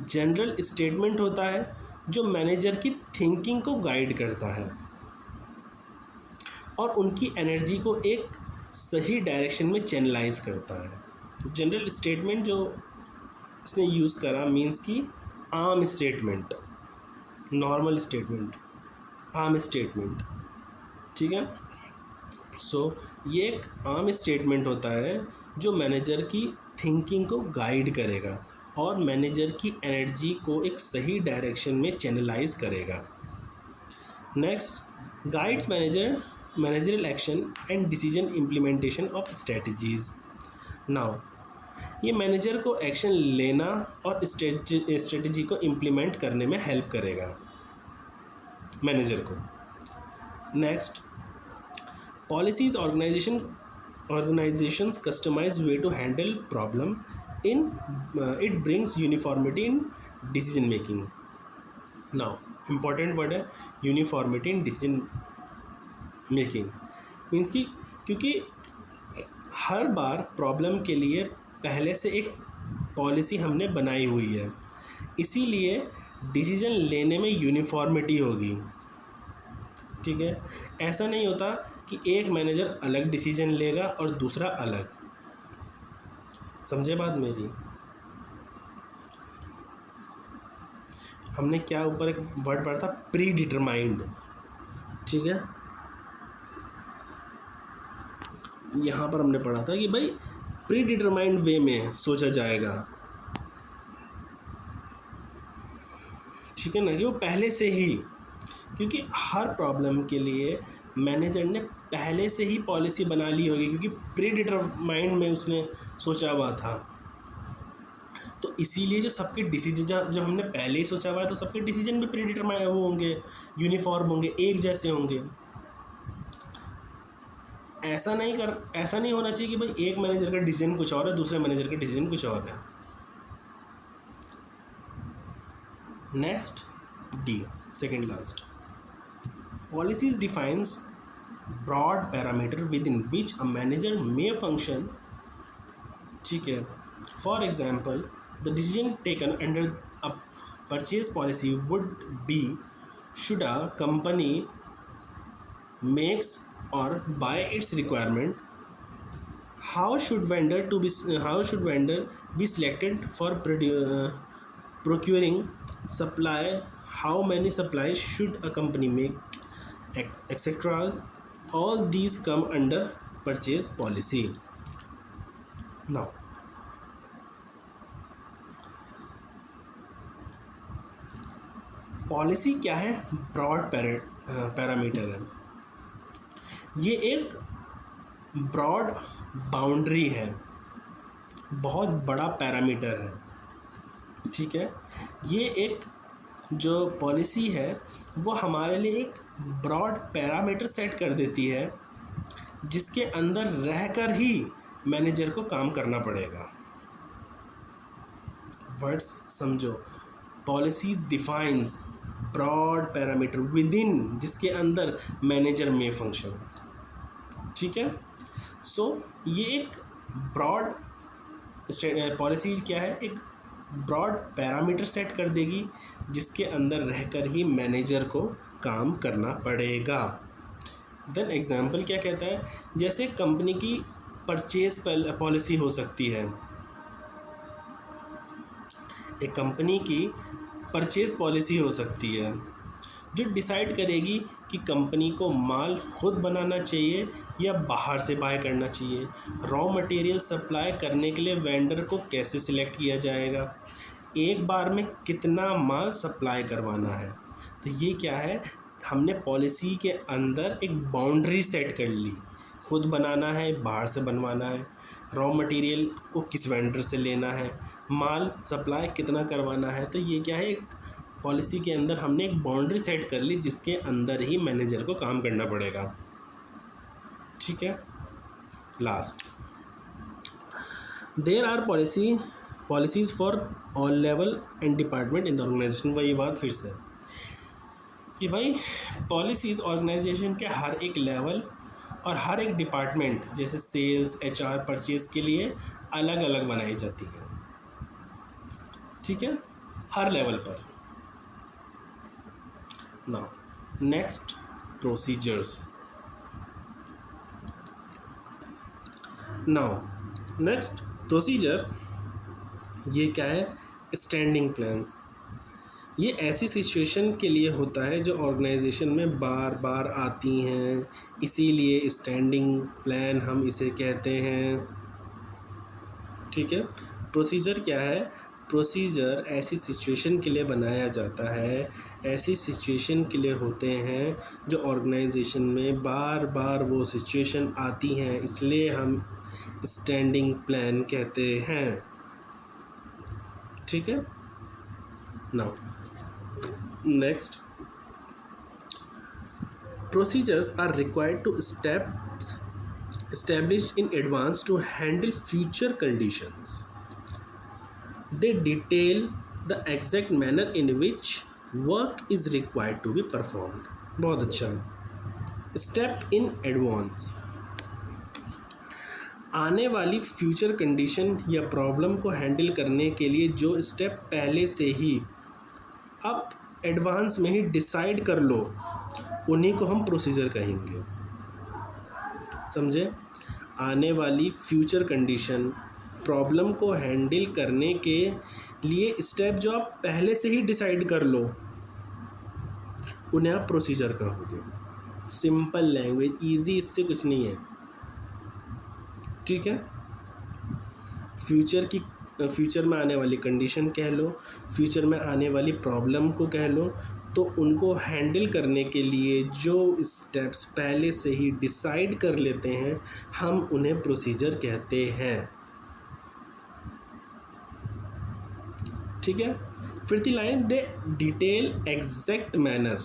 जनरल स्टेटमेंट होता है जो मैनेजर की थिंकिंग को गाइड करता है और उनकी एनर्जी को एक सही डायरेक्शन में चैनलाइज करता है। जनरल स्टेटमेंट जो इसने यूज़ करा मीन्स कि आम स्टेटमेंट, नॉर्मल स्टेटमेंट, आम स्टेटमेंट। ठीक है, सो ये एक आम स्टेटमेंट होता है जो मैनेजर की थिंकिंग को गाइड करेगा और मैनेजर की एनर्जी को एक सही डायरेक्शन में चैनलाइज करेगा। Next, guides managerial action and decision implementation of strategies. Now ये मैनेजर को एक्शन लेना और स्ट्रेटजी को इम्प्लीमेंट करने में हेल्प करेगा मैनेजर को। Next, policies organizations customized way to handle problem in it brings uniformity in decision making. Now important word है uniformity in decision making, means कि क्योंकि हर बार प्रॉब्लम के लिए पहले से एक पॉलिसी हमने बनाई हुई है, इसीलिए डिसीजन लेने में यूनिफॉर्मिटी होगी। ठीक है, ऐसा नहीं होता कि एक मैनेजर अलग डिसीजन लेगा और दूसरा अलग। समझे बात मेरी? हमने क्या ऊपर एक वर्ड पढ़ा था, प्री डिटरमाइंड। ठीक है, यहाँ पर हमने पढ़ा था कि भाई प्री डिटरमाइंड वे में सोचा जाएगा। ठीक है ना, कि वो पहले से ही, क्योंकि हर प्रॉब्लम के लिए मैनेजर ने पहले से ही पॉलिसी बना ली होगी, क्योंकि प्री डिटरमाइंड में उसने सोचा हुआ था। तो इसीलिए जो सबके डिसीजन, जब हमने पहले ही सोचा हुआ है तो सबके डिसीजन भी प्री डिटरमाइन वो होंगे, यूनिफॉर्म होंगे, एक जैसे होंगे। ऐसा नहीं होना चाहिए कि भाई एक मैनेजर का डिसीजन कुछ और है, दूसरे मैनेजर का डिसीजन कुछ और है। Next the, second last, policies defines broad parameter within which a manager may function. ठीक है, for example the decision taken under a purchase policy would be, should a company makes or buy its requirement, how should vendor be selected for procuring supply, how many supplies should a company make, etc. All these come under purchase policy. Now policy क्या है? Broad parameter है, ये एक broad boundary है, बहुत बड़ा parameter है। ठीक है, ये एक जो पॉलिसी है वो हमारे लिए एक ब्रॉड पैरामीटर सेट कर देती है जिसके अंदर रहकर ही मैनेजर को काम करना पड़ेगा। वर्ड्स समझो, policies defines broad parameter within, जिसके अंदर मैनेजर में फंक्शन। ठीक है, सो ये एक ब्रॉड पॉलिसी क्या है, एक ब्रॉड पैरामीटर सेट कर देगी जिसके अंदर रहकर ही मैनेजर को काम करना पड़ेगा। देन एग्जाम्पल क्या कहता है, जैसे कंपनी की परचेज पॉलिसी हो सकती है, एक कंपनी की परचेज पॉलिसी हो सकती है जो डिसाइड करेगी कि कंपनी को माल खुद बनाना चाहिए या बाहर से बाय करना चाहिए, रॉ मटेरियल सप्लाई करने के लिए वेंडर को कैसे सिलेक्ट किया जाएगा, एक बार में कितना माल सप्लाई करवाना है। तो ये क्या है, हमने पॉलिसी के अंदर एक बाउंड्री सेट कर ली, खुद बनाना है बाहर से बनवाना है, रॉ मटेरियल को किस वेंडर से लेना है, माल सप्लाई कितना करवाना है। तो ये क्या है, एक पॉलिसी के अंदर हमने एक बाउंड्री सेट कर ली जिसके अंदर ही मैनेजर को काम करना पड़ेगा। ठीक है, last, there are policies for all level and department in the organisation. वही बात फिर से कि भाई पॉलिसीज़ ऑर्गेनाइजेशन के हर एक लेवल और हर एक डिपार्टमेंट, जैसे सेल्स, एचआर, परचेज के लिए अलग अलग बनाई जाती है। ठीक है, हर लेवल पर। Now next, procedures. Now next procedure, ये क्या है, स्टैंडिंग प्लान्स। ये ऐसी सिचुएशन के लिए होता है जो ऑर्गेनाइजेशन में बार बार आती हैं, इसीलिए स्टैंडिंग प्लान हम इसे कहते हैं। ठीक है, प्रोसीजर क्या है, प्रोसीजर ऐसी सिचुएशन के लिए बनाया जाता है, ऐसी सिचुएशन के लिए होते हैं जो ऑर्गेनाइजेशन में बार बार वो सिचुएशन आती हैं, इसलिए हम स्टैंडिंग प्लान कहते हैं। ठीक है, now next, procedures are required to steps established in advance to handle future conditions. They detail the exact manner in which work is required to be performed. बहुत अच्छा, स्टेप इन एडवांस, आने वाली future condition या problem को handle करने के लिए जो स्टेप पहले से ही अब एडवांस में ही डिसाइड कर लो, उन्हीं को हम प्रोसीजर कहेंगे। समझे, आने वाली फ्यूचर कंडीशन, प्रॉब्लम को हैंडल करने के लिए स्टेप जो आप पहले से ही डिसाइड कर लो, उन्हें आप प्रोसीजर कहोगे। सिंपल लैंग्वेज, इजी, इससे कुछ नहीं है। ठीक है, फ्यूचर में आने वाली कंडीशन कह लो, फ्यूचर में आने वाली प्रॉब्लम को कह लो, तो उनको हैंडल करने के लिए जो स्टेप्स पहले से ही डिसाइड कर लेते हैं हम उन्हें प्रोसीजर कहते हैं। ठीक है। फिर the line they detail exact manner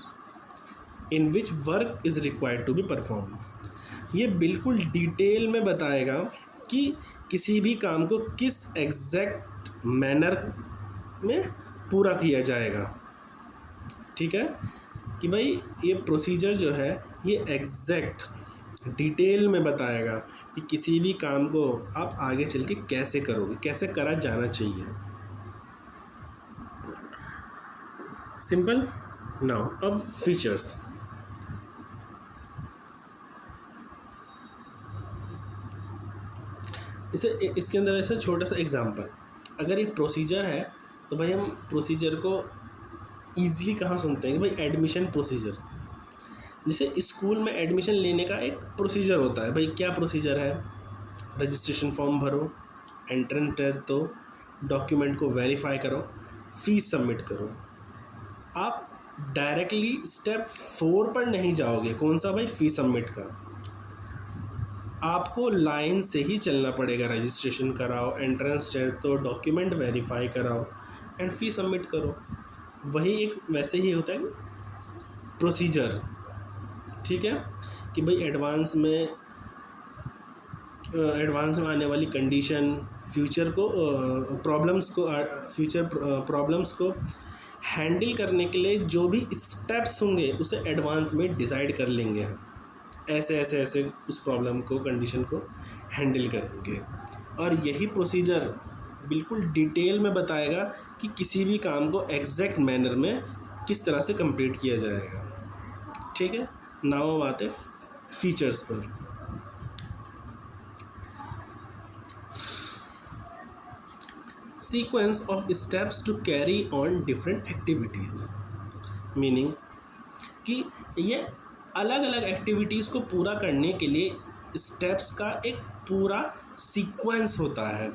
in which work is required to be perform. ये बिल्कुल डिटेल में बताएगा कि किसी भी काम को किस एग्जैक्ट मैनर में पूरा किया जाएगा। ठीक है कि भाई ये प्रोसीजर जो है ये एग्जैक्ट डिटेल में बताएगा कि किसी भी काम को आप आगे चल के कैसे करोगे, कैसे करा जाना चाहिए। सिंपल। नाउ अब फीचर्स। इसके अंदर ऐसा छोटा सा एग्जांपल, अगर एक प्रोसीजर है तो भाई हम प्रोसीजर को ईजिली कहाँ सुनते हैं कि भाई एडमिशन प्रोसीजर। जैसे स्कूल में एडमिशन लेने का एक प्रोसीजर होता है। भाई क्या प्रोसीजर है? रजिस्ट्रेशन फॉर्म भरो, एंट्रेंस टेस्ट दो, डॉक्यूमेंट को वेरीफाई करो, फीस सबमिट करो। आप डायरेक्टली स्टेप 4 पर नहीं जाओगे। कौन सा भाई? फीस सबमिट का। आपको लाइन से ही चलना पड़ेगा। रजिस्ट्रेशन कराओ, एंट्रेंस टेस्ट दो, डॉक्यूमेंट वेरीफाई कराओ एंड फीस सबमिट करो। वही एक वैसे ही होता है प्रोसीजर। ठीक है कि भाई एडवांस में आने वाली कंडीशन, फ्यूचर प्रॉब्लम्स को हैंडल करने के लिए जो भी स्टेप्स होंगे उसे एडवांस में डिसाइड कर लेंगे हम। ऐसे ऐसे ऐसे उस प्रॉब्लम को, कंडीशन को हैंडल करेंगे। और यही प्रोसीजर बिल्कुल डिटेल में बताएगा कि किसी भी काम को एग्जैक्ट मैनर में किस तरह से कंप्लीट किया जाएगा। ठीक है। नाउ अब आते फीचर्स पर। Sequence of steps to carry on different activities, meaning कि ये अलग अलग एक्टिविटीज़ को पूरा करने के लिए स्टेप्स का एक पूरा सीक्वेंस होता है।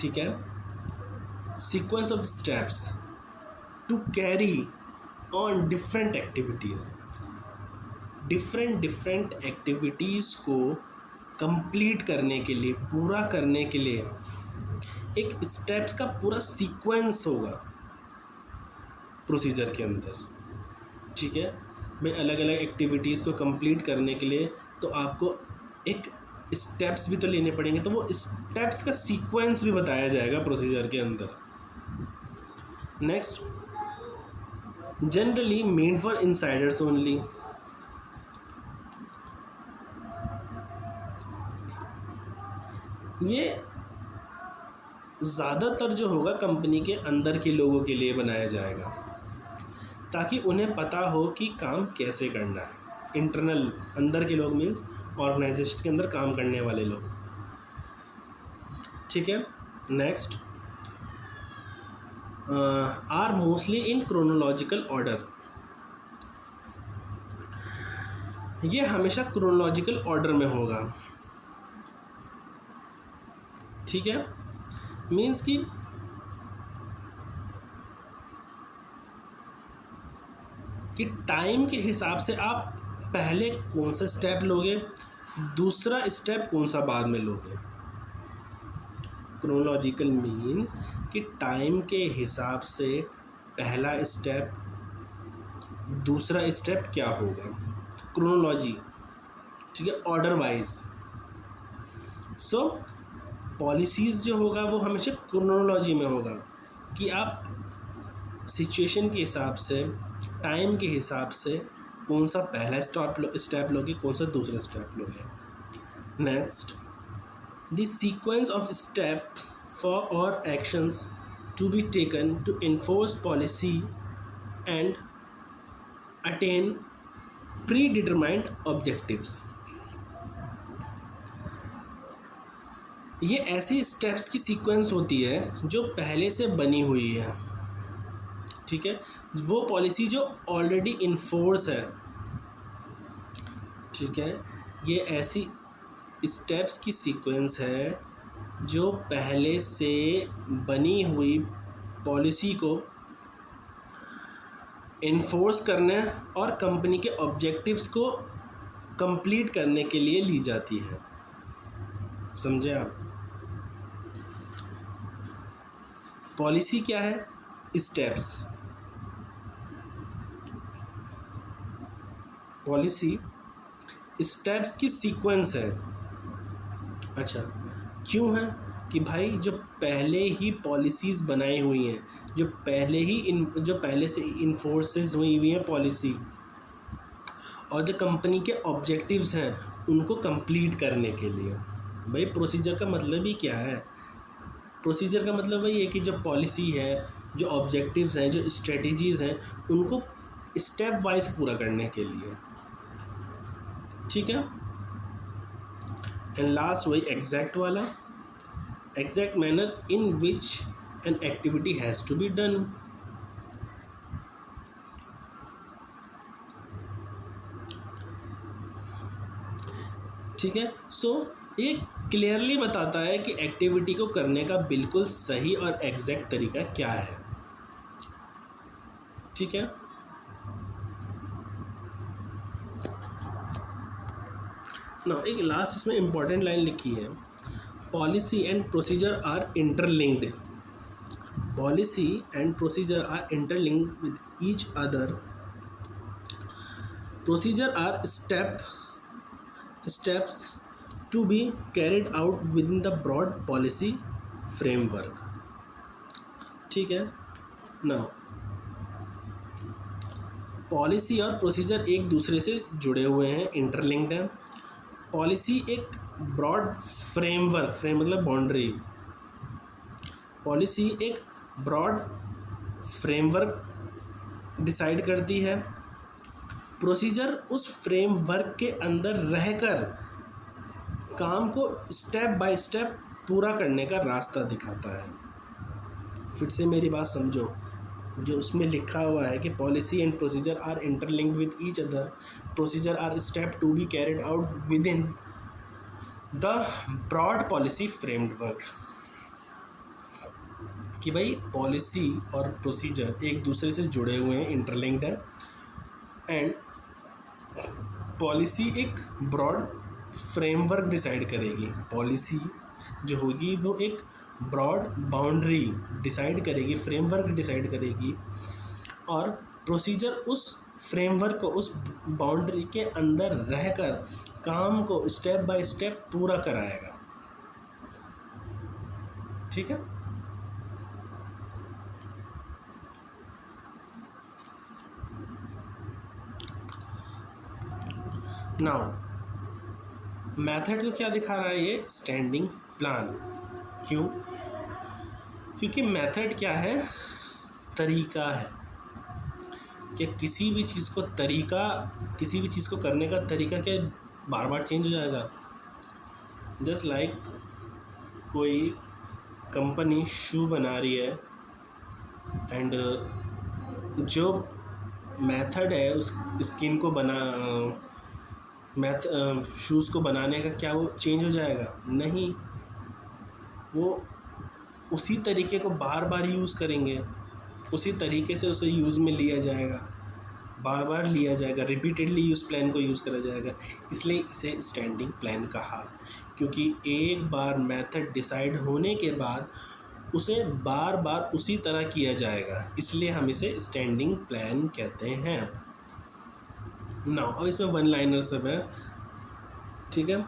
ठीक है। Sequence of steps to carry on different activities. Different activities को कंप्लीट करने के लिए, पूरा करने के लिए एक स्टेप्स का पूरा सीक्वेंस होगा प्रोसीजर के अंदर। ठीक है। मैं अलग अलग एक्टिविटीज़ को कंप्लीट करने के लिए तो आपको एक स्टेप्स भी तो लेने पड़ेंगे, तो वो स्टेप्स का सीक्वेंस भी बताया जाएगा प्रोसीजर के अंदर। Next, generally made for Insiders only. ये ज़्यादातर जो होगा कंपनी के अंदर के लोगों के लिए बनाया जाएगा ताकि उन्हें पता हो कि काम कैसे करना है। इंटरनल, अंदर के लोग मीन्स ऑर्गेनाइजेशन के अंदर काम करने वाले लोग। ठीक है। Next, are mostly in chronological order. ये हमेशा क्रोनोलॉजिकल ऑर्डर में होगा। ठीक है। मीन्स कि टाइम के हिसाब से आप पहले कौन सा स्टेप लोगे, दूसरा स्टेप कौन सा बाद में लोगे। क्रोनोलॉजिकल मीन्स कि टाइम के हिसाब से पहला स्टेप, दूसरा स्टेप क्या होगा, क्रोनोलॉजी। ठीक है। Order wise. सो पॉलिसीज़ जो होगा वो हमेशा क्रोनोलॉजी में होगा कि आप सिचुएशन के हिसाब से, टाइम के हिसाब से कौन सा पहला स्टेप लोगे, कौन सा दूसरा स्टेप लोगे। Next, the sequence of steps for और actions to be taken to enforce policy and attain predetermined objectives. ये ऐसी स्टेप्स की सीक्वेंस होती है जो पहले से बनी हुई है। ठीक है। वो पॉलिसी जो ऑलरेडी इन्फोर्स है। ठीक है। ये ऐसी स्टेप्स की सीक्वेंस है जो पहले से बनी हुई पॉलिसी को इन्फोर्स करने और कंपनी के ऑब्जेक्टिव्स को कंप्लीट करने के लिए ली जाती है। समझे आप? पॉलिसी क्या है? स्टेप्स। पॉलिसी स्टेप्स की सीक्वेंस है। अच्छा, क्यों है? कि भाई जो पहले ही पॉलिसीज़ बनाई हुई हैं, जो पहले से इन्फोर्सेस हुई हुई हैं पॉलिसी, और जो कंपनी के ऑब्जेक्टिव्स हैं उनको कंप्लीट करने के लिए। भाई प्रोसीजर का मतलब ही क्या है? प्रोसीजर का मतलब वही है कि जो पॉलिसी है, जो ऑब्जेक्टिव्स हैं, जो स्ट्रेटजीज़ हैं, उनको स्टेप वाइज पूरा करने के लिए। ठीक है। एंड लास्ट वही एग्जैक्ट वाला, exact manner in which an activity has to be done. ठीक है। सो ये क्लियरली बताता है कि एक्टिविटी को करने का बिल्कुल सही और एग्जैक्ट तरीका क्या है। ठीक है। ना एक लास्ट इसमें इंपॉर्टेंट लाइन लिखी है, policy and procedure are interlinked. Policy and procedure are interlinked with each other. Procedure are steps to be carried out within the broad policy framework। ठीक है ना। पॉलिसी और प्रोसीजर एक दूसरे से जुड़े हुए हैं, इंटरलिंक्ड हैं। पॉलिसी एक ब्रॉड फ्रेम मतलब बाउंड्री। पॉलिसी एक ब्रॉड फ्रेमवर्क डिसाइड करती है। प्रोसीजर उस फ्रेमवर्क के अंदर रहकर काम को स्टेप बाय स्टेप पूरा करने का रास्ता दिखाता है। फिर से मेरी बात समझो, जो उसमें लिखा हुआ है कि policy and procedure are interlinked with each other, procedure are step to be carried out within the broad policy framework. कि भाई पॉलिसी और प्रोसीजर एक दूसरे से जुड़े हुए हैं, इंटरलिंक्ड है। एंड पॉलिसी एक ब्रॉड फ्रेमवर्क डिसाइड करेगी। पॉलिसी जो होगी वो एक ब्रॉड बाउंड्री डिसाइड करेगी, फ्रेमवर्क डिसाइड करेगी, और प्रोसीजर उस फ्रेमवर्क को, उस बाउंड्री के अंदर रहकर काम को स्टेप बाय स्टेप पूरा कराएगा। ठीक है। नाउ मेथड को क्या दिखा रहा है ये? Standing plan. क्यों? क्योंकि मेथड क्या है? तरीका है। कि किसी भी चीज़ को करने का तरीका क्या बार बार चेंज हो जाएगा। जस्ट लाइक कोई कंपनी शू बना रही है, एंड जो मेथड है उस स्किन को शूज़ को बनाने का, क्या वो चेंज हो जाएगा? नहीं, वो उसी तरीके को बार बार यूज़ करेंगे, उसी तरीके से उसे यूज़ में लिया जाएगा, बार बार लिया जाएगा, रिपीटेडली यूज़ प्लान को यूज़ करा जाएगा। इसलिए इसे स्टैंडिंग प्लान कहा, क्योंकि एक बार मेथड डिसाइड होने के बाद उसे बार बार उसी तरह किया जाएगा, इसलिए हम इसे स्टैंडिंग प्लान कहते हैं। नाउ अब इसमें वन लाइनर सब है। ठीक है।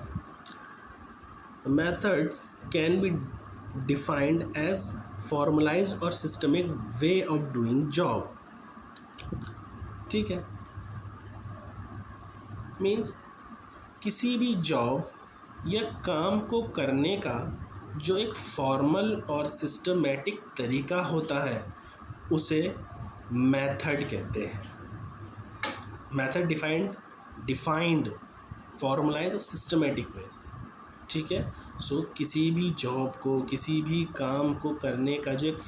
Methods can be defined as formalized और systemic way of doing job. ठीक है। मीन्स किसी भी जॉब या काम को करने का जो एक फॉर्मल और सिस्टमेटिक तरीका होता है उसे मेथड कहते हैं। मेथड डिफाइंड फॉर्मलाइज और सिस्टमेटिक वे। ठीक है। सो किसी भी जॉब को, किसी भी काम को करने का जो एक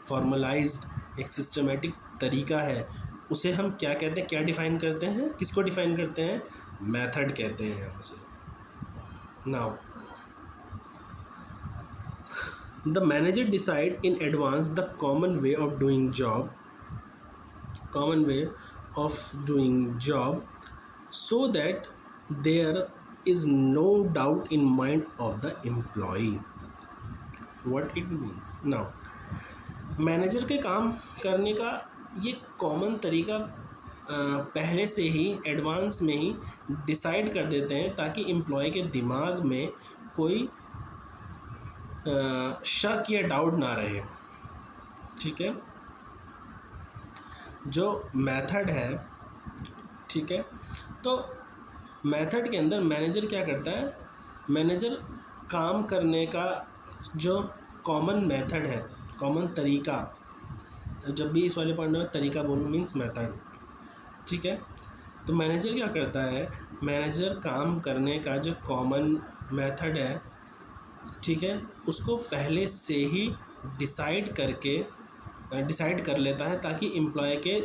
फॉर्मलाइज्ड एक सिस्टमेटिक तरीका है उसे हम क्या कहते हैं, क्या डिफाइन करते हैं, किसको डिफाइन करते हैं? मेथड कहते हैं हम उसे। Now the manager decide in advance the common way of doing job so that there is no doubt in mind of the employee what it means. Now manager के काम करने का ये कॉमन तरीका पहले से ही एडवांस में ही डिसाइड कर देते हैं ताकि एम्प्लॉय के दिमाग में कोई शक या डाउट ना रहे। ठीक है, जो मेथड है, ठीक है, तो मेथड के अंदर मैनेजर क्या करता है, मैनेजर काम करने का जो कॉमन मेथड है, कॉमन तरीका, जब भी इस वाले पॉइंट में तरीका बोलूँ मीन्स मेथड, ठीक है, तो मैनेजर क्या करता है, मैनेजर काम करने का जो कॉमन मेथड है, ठीक है, उसको पहले से ही डिसाइड कर लेता है ताकि एम्प्लॉय के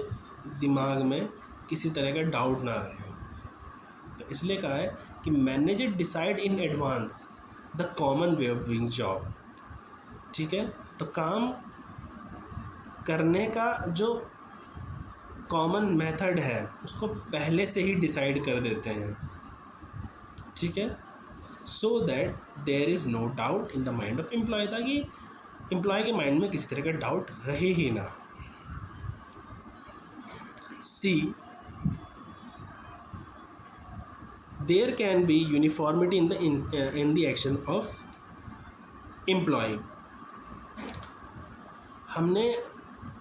दिमाग में किसी तरह का डाउट ना रहे। तो इसलिए कहा है कि manager decide in advance the common way of doing job. ठीक है, तो काम करने का जो कॉमन मेथड है उसको पहले से ही डिसाइड कर देते हैं। ठीक है, so that there is no doubt in the mind of employ, ताकि एम्प्लॉय के माइंड में किसी तरह का डाउट रहे ही ना। See, there can be uniformity in the action of employ. हमने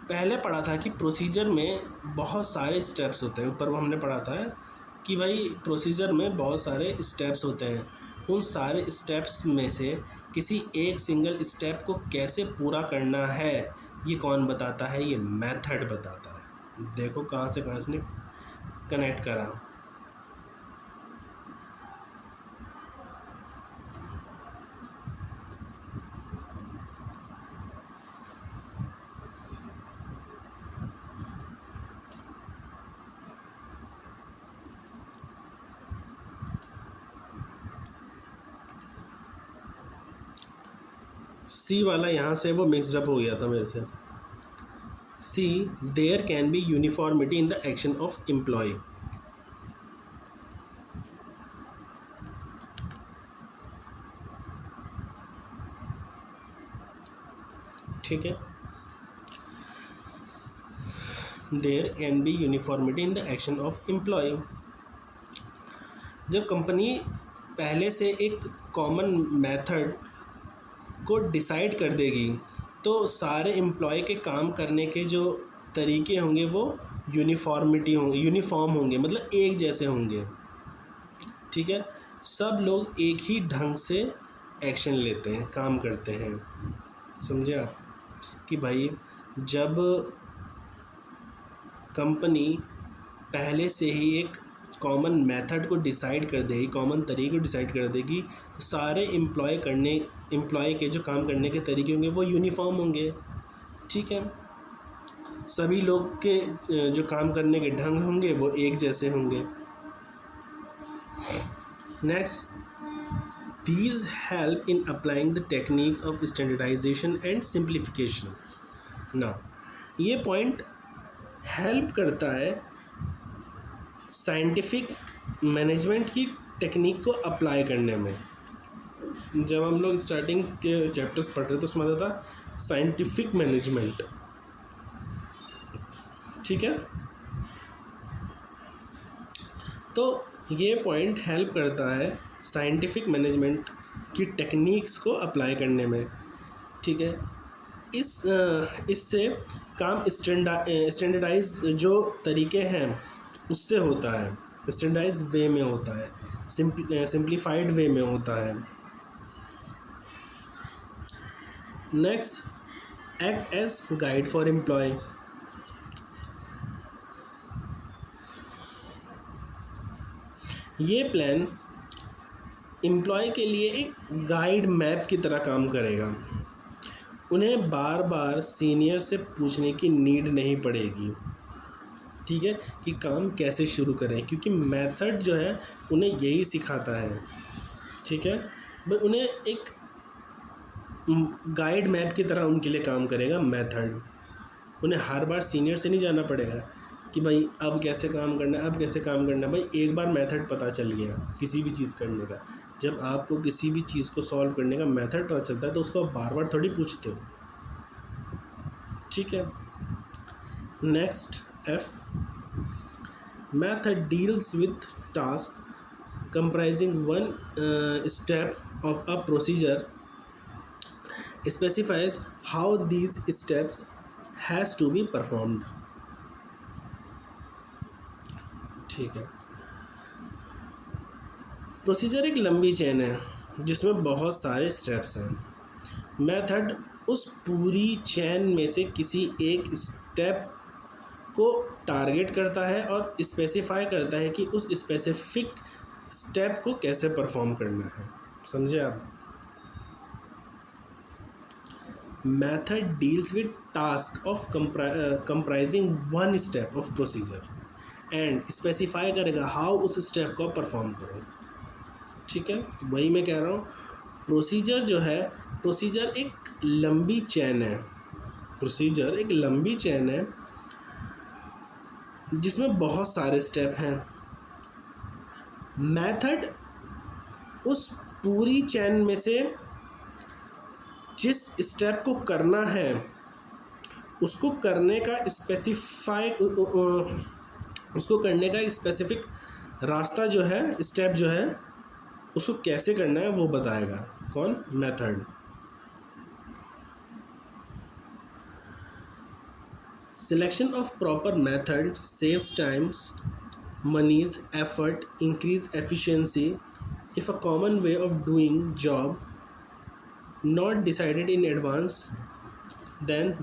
पहले पढ़ा था कि प्रोसीजर में बहुत सारे स्टेप्स होते हैं, ऊपर हमने पढ़ा था कि भाई प्रोसीजर में बहुत सारे स्टेप्स होते हैं, उन सारे स्टेप्स में से किसी एक सिंगल स्टेप को कैसे पूरा करना है ये कौन बताता है, ये मेथड बताता है। देखो कहाँ से इसने कनेक्ट करा। सी वाला यहाँ से वो मिक्सड अप हो गया था मेरे से। See, there can be uniformity in the action of employ. ठीक है, there can be uniformity in the action of employ. जब कंपनी पहले से एक कॉमन मेथड को डिसाइड कर देगी तो सारे एम्प्लॉय के काम करने के जो तरीके होंगे वो यूनिफॉर्म होंगे, मतलब एक जैसे होंगे। ठीक है, सब लोग एक ही ढंग से एक्शन लेते हैं, काम करते हैं। समझे आप कि भाई जब कंपनी पहले से ही एक कॉमन मेथड को डिसाइड कर देगी, कॉमन तरीके को डिसाइड कर देगी, तो सारे एम्प्लॉय के जो काम करने के तरीके होंगे वो यूनिफॉर्म होंगे। ठीक है, सभी लोग के जो काम करने के ढंग होंगे वो एक जैसे होंगे। Next, these help in applying the techniques of standardisation and simplification. ना, ये पॉइंट हेल्प करता है साइंटिफिक मैनेजमेंट की टेक्निक को अप्लाई करने में। जब हम लोग स्टार्टिंग के चैप्टर्स पढ़ रहे थे तो उसमें आता था साइंटिफिक मैनेजमेंट। ठीक है, तो ये पॉइंट हेल्प करता है साइंटिफिक मैनेजमेंट की टेक्निक्स को अप्लाई करने में। ठीक है, इससे काम स्टैंडर्डाइज जो तरीके हैं उससे होता है, स्टैंडर्डाइज वे में होता है, सिंप्लीफाइड वे में होता है। Next, act as guide for employee. ये प्लान एम्प्लॉय के लिए एक गाइड मैप की तरह काम करेगा। उन्हें बार बार सीनियर से पूछने की नीड नहीं पड़ेगी, ठीक है, कि काम कैसे शुरू करें, क्योंकि मेथड जो है उन्हें यही सिखाता है। ठीक है, बट उन्हें एक गाइड मैप की तरह उनके लिए काम करेगा मेथड। उन्हें हर बार सीनियर से नहीं जाना पड़ेगा कि भाई अब कैसे काम करना है, अब कैसे काम करना है। भाई एक बार मेथड पता चल गया किसी भी चीज़ करने का, जब आपको किसी भी चीज़ को सॉल्व करने का मेथड पता चलता है तो उसको आप बार बार थोड़ी पूछते हो। ठीक है। Next F, method deals with task comprising one step of a procedure, specifies how these steps has to be performed। ठीक है। प्रोसीजर एक लंबी चेन है जिसमें बहुत सारे स्टेप्स हैं। मेथड उस पूरी चेन में से किसी एक स्टेप को टारगेट करता है और स्पेसिफाई करता है कि उस स्पेसिफिक स्टेप को कैसे परफॉर्म करना है। समझे आप? Method deals with task of comprising one step of procedure and specify करेगा हाउ उस स्टेप को परफॉर्म करो। ठीक है, वही मैं कह रहा हूँ, प्रोसीजर जो है, प्रोसीजर एक लंबी चेन है। प्रोसीजर एक लंबी चेन है जिसमें बहुत सारे स्टेप हैं। मेथड उस पूरी चेन में से जिस स्टेप को करना है उसको करने का उसको करने का एक स्पेसिफिक रास्ता जो है, स्टेप जो है, उसको कैसे करना है वो बताएगा। कौन? Method. Selection of proper method saves times, moneys, effort, increase efficiency. If a common way of doing job not decided in advance, then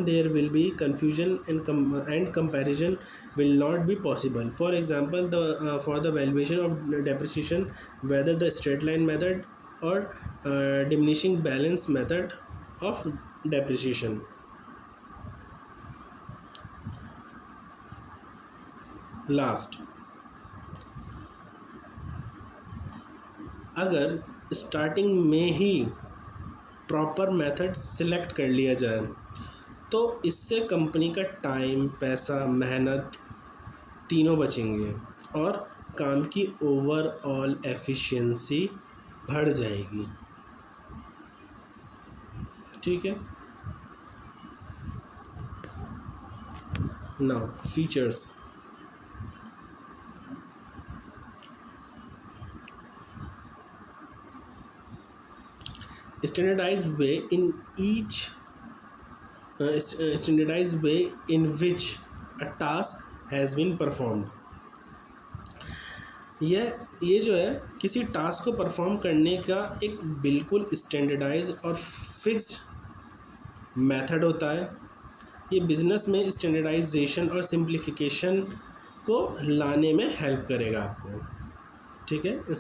there will be confusion and comparison will not be possible. For example, for the valuation of depreciation, whether the straight line method or diminishing balance method of depreciation। Last, अगर starting में ही proper method select कर लिया जाए तो इससे company का time, पैसा, मेहनत तीनों बचेंगे और काम की ओवरऑल एफिशिएंसी बढ़ जाएगी। ठीक है। Now features. standardized way in which a task has been performed। ये जो है किसी टास्क को परफॉर्म करने का एक बिल्कुल स्टैंडर्डाइज और फिक्स्ड मेथड होता है। ये बिजनेस में स्टैंडर्डाइजेशन और सिंप्लीफिकेशन को लाने में हेल्प करेगा आपको। ठीक है।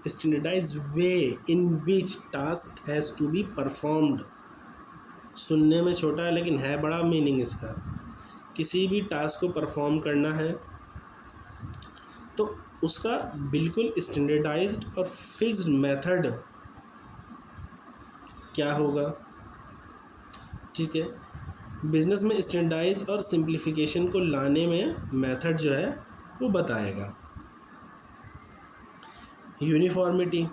Standardised way in which task has to be performed, सुनने में छोटा है लेकिन है बड़ा मीनिंग इसका। किसी भी टास्क को परफॉर्म करना है तो उसका बिल्कुल स्टैंडर्डाइज्ड और फिक्स्ड मेथड क्या होगा। ठीक है। बिजनेस में स्टैंडर्डाइज और सिंप्लीफिकेशन को लाने में मेथड जो है वो बताएगा। यूनिफॉर्मिटी।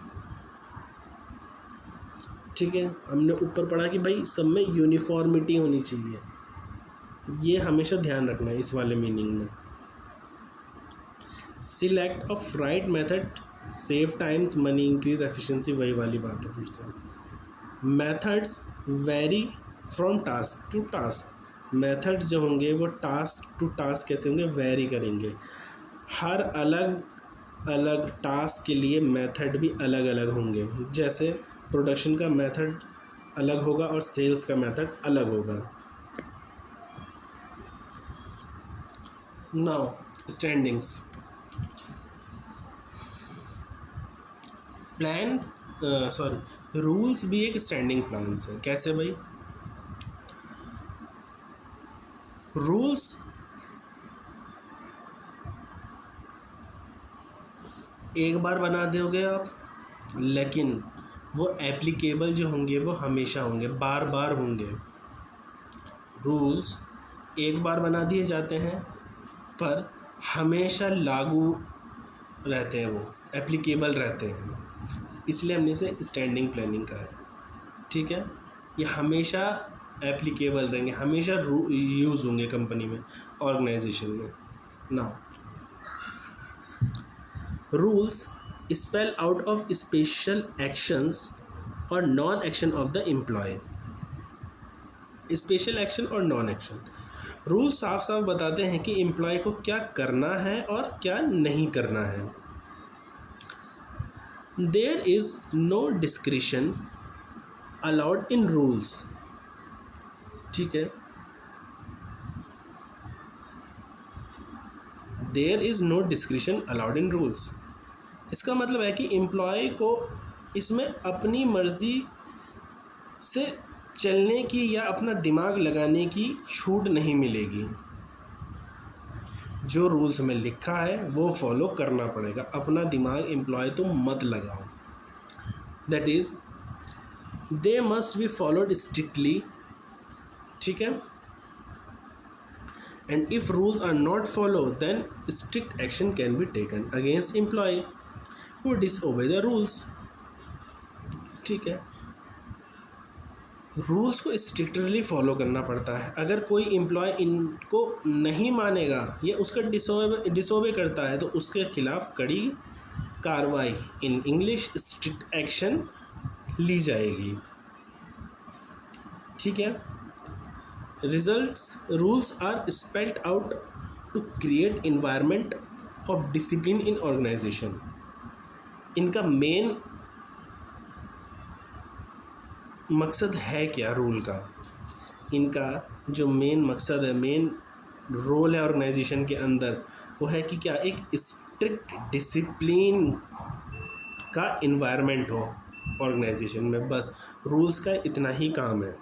ठीक है, हमने ऊपर पढ़ा कि भाई सब में यूनिफॉर्मिटी होनी चाहिए, ये हमेशा ध्यान रखना है इस वाले मीनिंग में। Select of right method save times, money, increase efficiency, वही वाली बात है फिर से। Methods vary from task to task. Methods जो होंगे वो टास्क टू टास्क कैसे होंगे, वेरी करेंगे। हर अलग अलग टास्क के लिए मेथड भी अलग अलग होंगे। जैसे प्रोडक्शन का मेथड अलग होगा और सेल्स का मेथड अलग होगा। Now standings. प्लान्स रूल्स भी एक स्टैंडिंग प्लान्स है। कैसे भाई? रूल्स एक बार बना दोगे आप, लेकिन वो एप्लीकेबल जो होंगे वो हमेशा होंगे, बार बार होंगे। रूल्स एक बार बना दिए जाते हैं पर हमेशा लागू रहते हैं, वो एप्लीकेबल रहते हैं, इसलिए हमने इसे स्टैंडिंग प्लानिंग कहा है। ठीक है। ये हमेशा एप्लीकेबल रहेंगे, हमेशा यूज़ होंगे कंपनी में, ऑर्गेनाइजेशन में। Now rules spell out of special actions और non action of the employ. Special action और नॉन एक्शन, रूल साफ साफ बताते हैं कि एम्प्लॉय को क्या करना है और क्या नहीं करना है। There is no discretion allowed in rules, ठीक है। There is no discretion allowed in rules, इसका मतलब है कि एम्प्लॉय को इसमें अपनी मर्जी से चलने की या अपना दिमाग लगाने की छूट नहीं मिलेगी। जो रूल्स में लिखा है वो फॉलो करना पड़ेगा, अपना दिमाग एम्प्लॉय तो मत लगाओ। That is they must be followed strictly, ठीक है। And if rules are not follow then strict action can be taken against employee who disobey the rules, ठीक है। रूल्स को स्ट्रिक्टली फॉलो करना पड़ता है। अगर कोई एम्प्लॉय इनको नहीं मानेगा या उसका डिसोबे करता है तो उसके खिलाफ कड़ी कार्रवाई, इन इंग्लिश स्ट्रिक्ट एक्शन, ली जाएगी, ठीक है। Results rules are spelled out to create environment of discipline in organisation. इनका मेन मकसद है क्या रूल का, इनका जो मेन मकसद है, मेन रोल है ऑर्गेनाइजेशन के अंदर, वो है कि क्या एक स्ट्रिक्ट डिसिप्लिन का इन्वायरमेंट हो ऑर्गेनाइजेशन में, बस रूल्स का इतना ही काम है,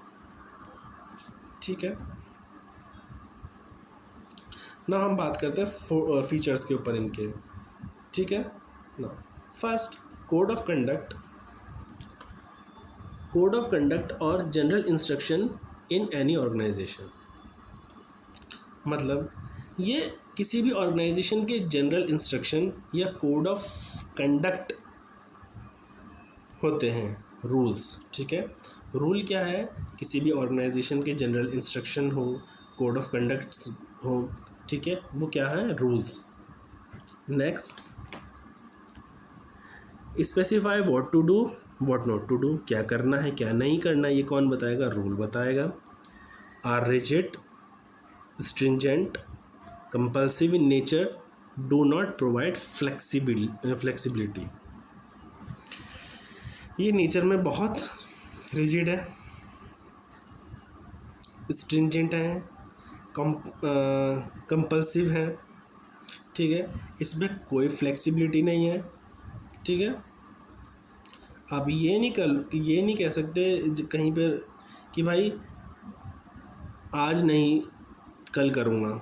ठीक है ना। हम बात करते हैं फीचर्स के ऊपर इनके, ठीक है ना। First, code of conduct. Code of conduct और general instruction in any organisation, मतलब ये किसी भी ऑर्गेनाइजेशन के जनरल इंस्ट्रक्शन या कोड ऑफ कंडक्ट होते हैं, रूल्स, ठीक है। रूल क्या है, किसी भी ऑर्गेनाइजेशन के जनरल इंस्ट्रक्शन हो, कोड ऑफ कंडक्ट हो, ठीक है, वो क्या है, rules. Next, specify what to do what not to do, क्या करना है क्या नहीं करना, ये कौन बताएगा, रूल बताएगा। Are rigid, stringent, compulsive in nature, do not provide flexibility. ये नेचर में बहुत रिजिड है, स्ट्रिंजेंट है, कंपल्सिव है, ठीक है, इसमें कोई फ्लेक्सिबिलिटी नहीं है, ठीक है। आप ये नहीं कह सकते कहीं पर कि भाई आज नहीं कल करूँगा,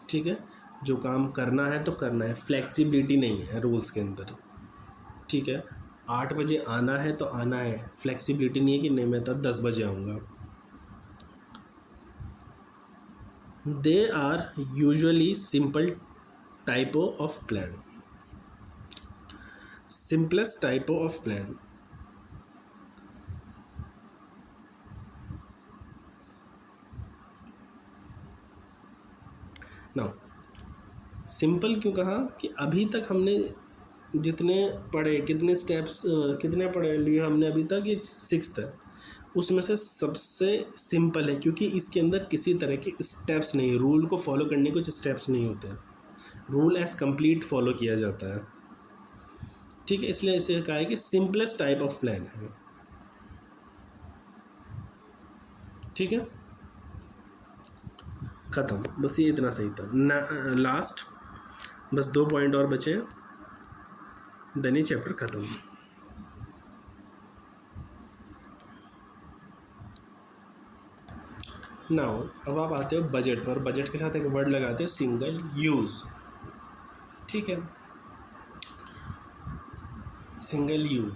ठीक है। जो काम करना है तो करना है, फ्लेक्सिबिलिटी नहीं है रूल्स के अंदर, ठीक है। 8 बजे आना है तो आना है, फ्लेक्सिबिलिटी नहीं है कि नहीं मैं तो 10 बजे आऊँगा। They are usually simple type of plan, simplest type of plan. Now, simple क्यों कहा कि अभी तक हमने जितने पढ़े, कितने स्टेप्स कितने पढ़े लिए हमने अभी तक, ये 6th है, उसमें से सबसे सिंपल है क्योंकि इसके अंदर किसी तरह के स्टेप्स नहीं, रूल को फॉलो करने कुछ स्टेप्स नहीं होते हैं, रूल एज कंप्लीट फॉलो किया जाता है, ठीक है। इसलिए इसे कहा है कि सिंपलेस्ट टाइप ऑफ प्लान है, ठीक है, ख़त्म, बस ये इतना सही था। लास्ट बस 2 पॉइंट और बचे, देन ये चैप्टर ख़त्म। नाउ अब आप आते हो बजट पर। बजट के साथ एक वर्ड लगाते हैं सिंगल यूज़, ठीक है, सिंगल यूज़।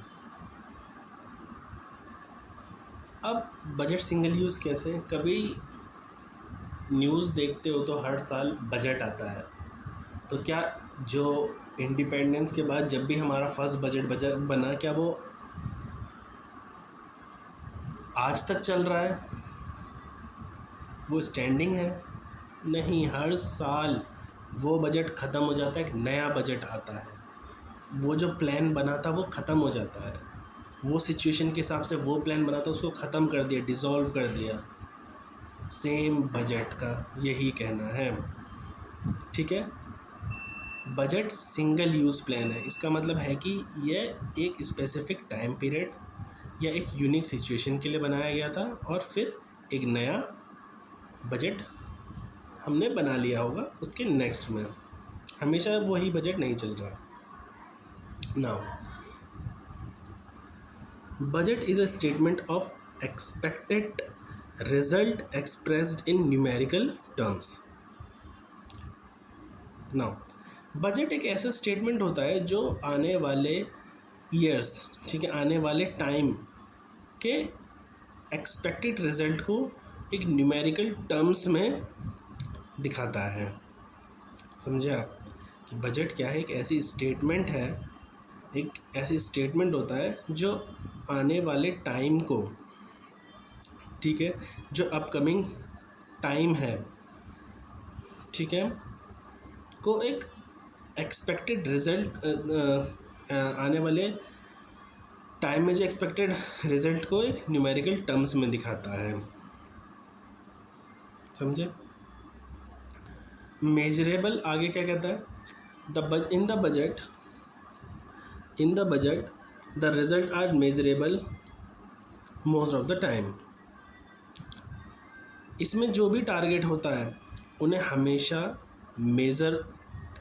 अब बजट सिंगल यूज़ कैसे, कभी न्यूज़ देखते हो तो हर साल बजट आता है, तो क्या जो इंडिपेंडेंस के बाद जब भी हमारा फर्स्ट बजट बना, क्या वो आज तक चल रहा है, वो स्टैंडिंग है? नहीं, हर साल वो बजट ख़त्म हो जाता है, एक नया बजट आता है। वो जो प्लान बना था वो ख़त्म हो जाता है, वो सिचुएशन के हिसाब से वो प्लान बना था उसको ख़त्म कर दिया, डिज़ोल्व कर दिया। सेम बजट का यही कहना है, ठीक है। बजट सिंगल यूज़ प्लान है, इसका मतलब है कि यह एक स्पेसिफिक टाइम पीरियड या एक यूनिक सिचुएशन के लिए बनाया गया था और फिर एक नया बजट हमने बना लिया होगा उसके नेक्स्ट में, हमेशा वही बजट नहीं चल रहा। Now budget is a statement of expected result expressed in numerical terms. Now budget एक ऐसा स्टेटमेंट होता है जो आने वाले ईयर्स, ठीक है, आने वाले टाइम के एक्सपेक्टेड रिजल्ट को एक न्यूमेरिकल टर्म्स में दिखाता है। समझे आप कि बजट क्या है? एक ऐसी स्टेटमेंट है, एक ऐसी स्टेटमेंट होता है जो आने वाले टाइम को, ठीक है, जो अपकमिंग टाइम है, ठीक है, को एक एक्सपेक्टेड रिजल्ट आने वाले टाइम में जो एक्सपेक्टेड रिजल्ट को एक न्यूमेरिकल टर्म्स में दिखाता है। समझे? मेजरेबल आगे क्या कहता है? In the budget the result are measurable most of the time. इसमें जो भी टारगेट होता है उन्हें हमेशा मेज़र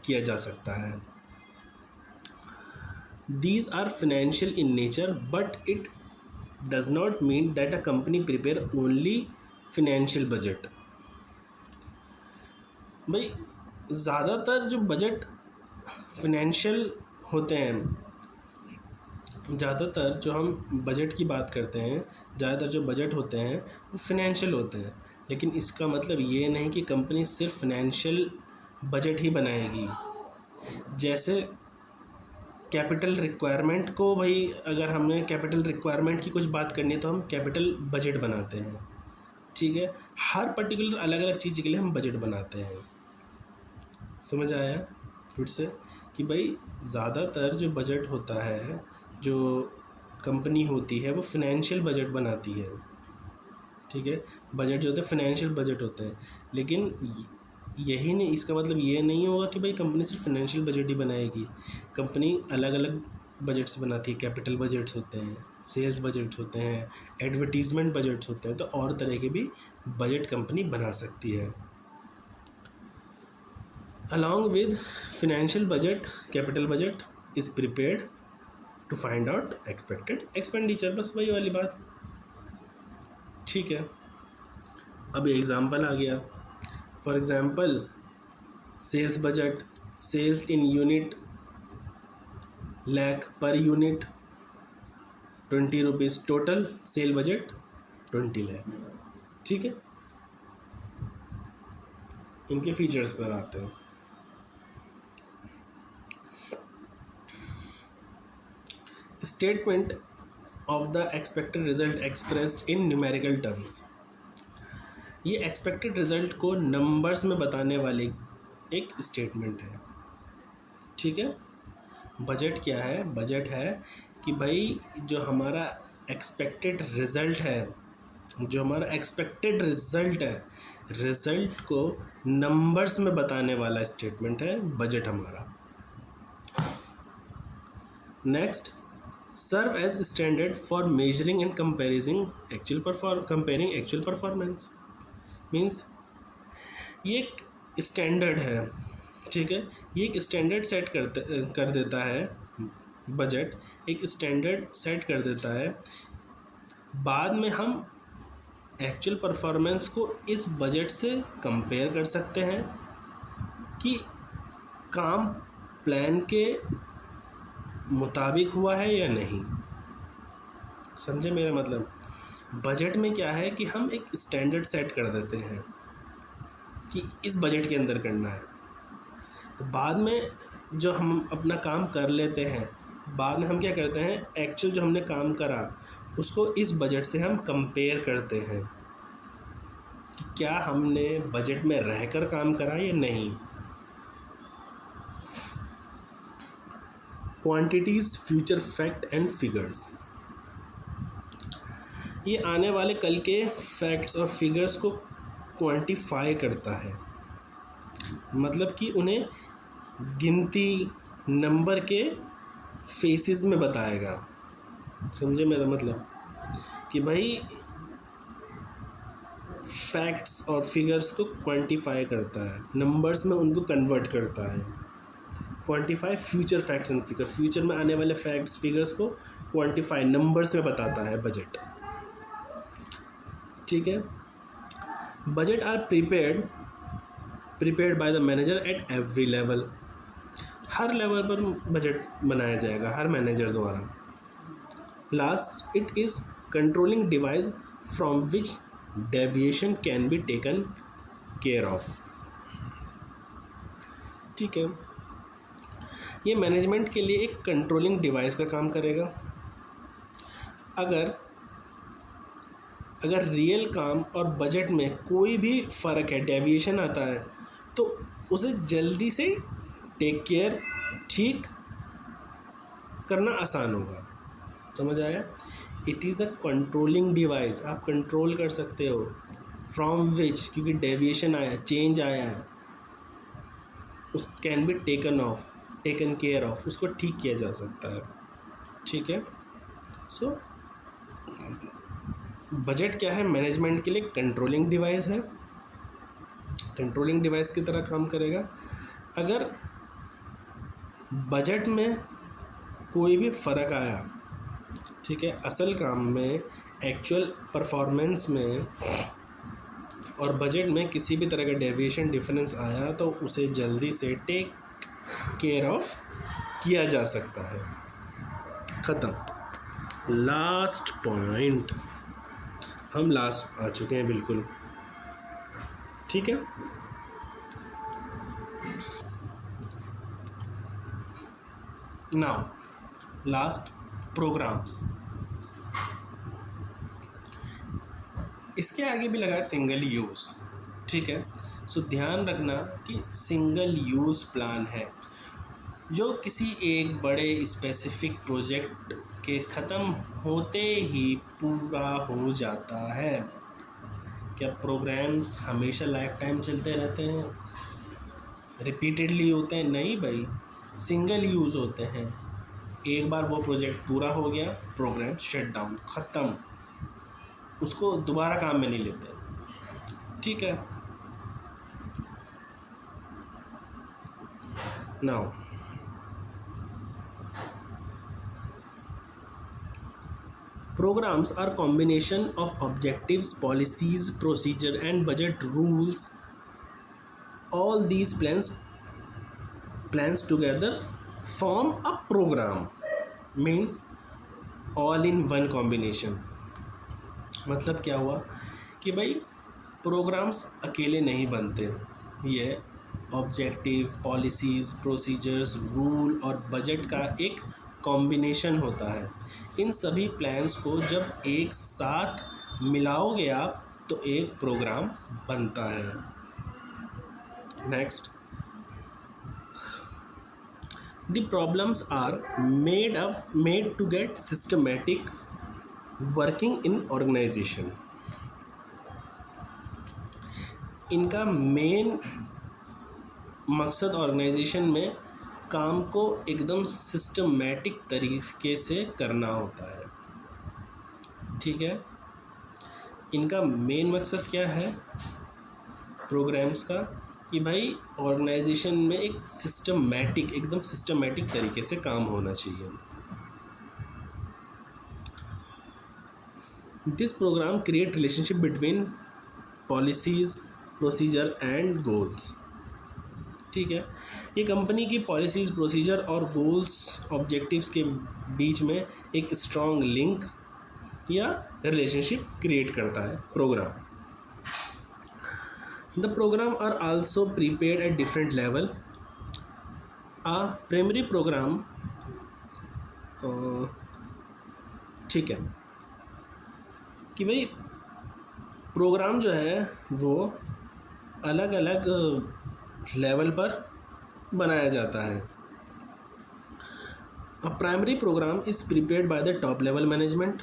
किया जा सकता है। These are financial in nature, but it does not mean that a company prepare only financial budget. भाई ज़्यादातर जो बजट फिनेंशियल होते हैं, ज़्यादातर जो हम बजट की बात करते हैं, ज़्यादातर जो बजट होते हैं वो फिनेंशियल होते हैं, लेकिन इसका मतलब ये नहीं कि कंपनी सिर्फ फिनेंशियल बजट ही बनाएगी। जैसे कैपिटल रिक्वायरमेंट को, भाई अगर हमें कैपिटल रिक्वायरमेंट की कुछ बात करनी है तो हम कैपिटल बजट बनाते हैं, ठीक है। हर पर्टिकुलर अलग अलग चीज़ के लिए हम बजट बनाते हैं। समझ आया फिर से कि भाई ज़्यादातर जो बजट होता है, जो कंपनी होती है वो फिनेंशियल बजट बनाती है, ठीक है। बजट जो होते हैं फिनेंशियल बजट होते हैं, लेकिन यही नहीं, इसका मतलब ये नहीं होगा कि भाई कंपनी सिर्फ फिनेंशियल बजट ही बनाएगी। कंपनी अलग अलग बजट्स बनाती है, कैपिटल बजट्स होते हैं, सेल्स बजट्स होते हैं, एडवर्टीज़मेंट बजट्स होते हैं, तो और तरह के भी बजट कंपनी बना सकती है। Along with financial budget, capital budget is prepared to find out expected expenditure. बस वही वाली बात, ठीक है। अब एग्ज़ाम्पल आ गया। For example sales budget, sales in unit lakh per unit 20 rupees, total sale budget 20 lakh, ठीक है। इनके फीचर्स पर आते हैं। Statement of the expected result expressed in numerical terms. ये एक्सपेक्टेड रिजल्ट को नंबर्स में बताने वाली एक स्टेटमेंट है, ठीक है। बजट क्या है? बजट है कि भाई जो हमारा एक्सपेक्टेड रिज़ल्ट है, जो हमारा एक्सपेक्टेड रिज़ल्ट है, रिज़ल्ट को नंबर्स में बताने वाला स्टेटमेंट है बजट हमारा। Next, serve as standard for measuring and comparing actual performance. Means ये एक स्टैंडर्ड है, ठीक है। ये एक स्टैंडर्ड सेट कर देता है, बजट एक स्टैंडर्ड सेट कर देता है। बाद में हम एक्चुअल परफॉर्मेंस को इस बजट से कंपेयर कर सकते हैं कि काम प्लान के मुताबिक हुआ है या नहीं। समझे मेरा मतलब? बजट में क्या है कि हम एक स्टैंडर्ड सेट कर देते हैं कि इस बजट के अंदर करना है, तो बाद में जो हम अपना काम कर लेते हैं, बाद में हम क्या करते हैं, एक्चुअल जो हमने काम करा उसको इस बजट से हम कंपेयर करते हैं कि क्या हमने बजट में रहकर काम करा या नहीं। Quantities, future fact and figures, ये आने वाले कल के फैक्ट्स और फिगर्स को क्वांटिफाई करता है, मतलब कि उन्हें गिनती नंबर के फेसेस में बताएगा। समझे मेरा मतलब कि भाई फैक्ट्स और फिगर्स को क्वांटिफाई करता है, नंबर्स में उनको कन्वर्ट करता है। Quantify future facts and figure, future में आने वाले फैक्ट्स फिगर्स को क्वांटिफाई नंबर्स में बताता है बजट। ठीक है। Budget are prepared by the manager at every level, हर लेवल पर बजट बनाया जाएगा हर मैनेजर द्वारा। Last, it is controlling device from which deviation can be taken care of. ठीक है, ये मैनेजमेंट के लिए एक कंट्रोलिंग डिवाइस का काम करेगा। अगर रियल काम और बजट में कोई भी फ़र्क है, डेविएशन आता है, तो उसे जल्दी से टेक केयर, ठीक करना आसान होगा। समझ आया। It is a controlling device, आप कंट्रोल कर सकते हो फ्रॉम विच, क्योंकि डेविएशन आया, चेंज आया है, उस can be taken care of, उसको ठीक किया जा सकता है। ठीक है। सो बजट क्या है, मैनेजमेंट के लिए कंट्रोलिंग डिवाइस है, कंट्रोलिंग डिवाइस की तरह काम करेगा। अगर बजट में कोई भी फ़र्क आया, ठीक है, असल काम में, एक्चुअल परफॉर्मेंस में और बजट में किसी भी तरह का डेविएशन डिफरेंस आया, तो उसे जल्दी से टेक केयर ऑफ किया जा सकता है। ख़त्म। लास्ट पॉइंट, हम लास्ट आ चुके हैं बिल्कुल। ठीक है। Now last, programmes. इसके आगे भी लगा सिंगल यूज़। ठीक है। सो ध्यान रखना कि सिंगल यूज़ प्लान है जो किसी एक बड़े स्पेसिफिक प्रोजेक्ट के ख़त्म होते ही पूरा हो जाता है। क्या प्रोग्राम्स हमेशा लाइफ टाइम चलते रहते हैं, रिपीटेडली होते हैं? नहीं भाई, सिंगल यूज़ होते हैं। एक बार वो प्रोजेक्ट पूरा हो गया, प्रोग्राम शट डाउन, ख़त्म, उसको दोबारा काम में नहीं लेते। ठीक है। Now programs are combination of objectives, policies, procedure and budget rules. All these plans together form a program, means all in one combination। मतलब क्या हुआ कि भाई प्रोग्राम्स अकेले नहीं बनते, ये ऑब्जेक्टिव, पॉलिसीज़, प्रोसीजर्स, रूल और बजट का एक कॉम्बिनेशन होता है। इन सभी प्लान्स को जब एक साथ मिलाओगे आप, तो एक प्रोग्राम बनता है। Next, the problems are made to get systematic working in organisation. इनका मेन मकसद ऑर्गेनाइजेशन में काम को एकदम सिस्टमैटिक तरीके से करना होता है। ठीक है। इनका मेन मकसद क्या है प्रोग्राम्स का, कि भाई ऑर्गेनाइजेशन में एक एकदम सिस्टमैटिक तरीके से काम होना चाहिए। This programme create relationship between policies, procedure and goals. ठीक है। ये कंपनी की पॉलिसीज़, प्रोसीजर और गोल्स, ऑब्जेक्टिव्स के बीच में एक स्ट्रॉन्ग लिंक या रिलेशनशिप क्रिएट करता है programme. The programme are also prepared at different level. A primary programme, ठीक है, कि भाई प्रोग्राम जो है वो अलग अलग लेवल पर बनाया जाता है. A primary programme is prepared by the top level management.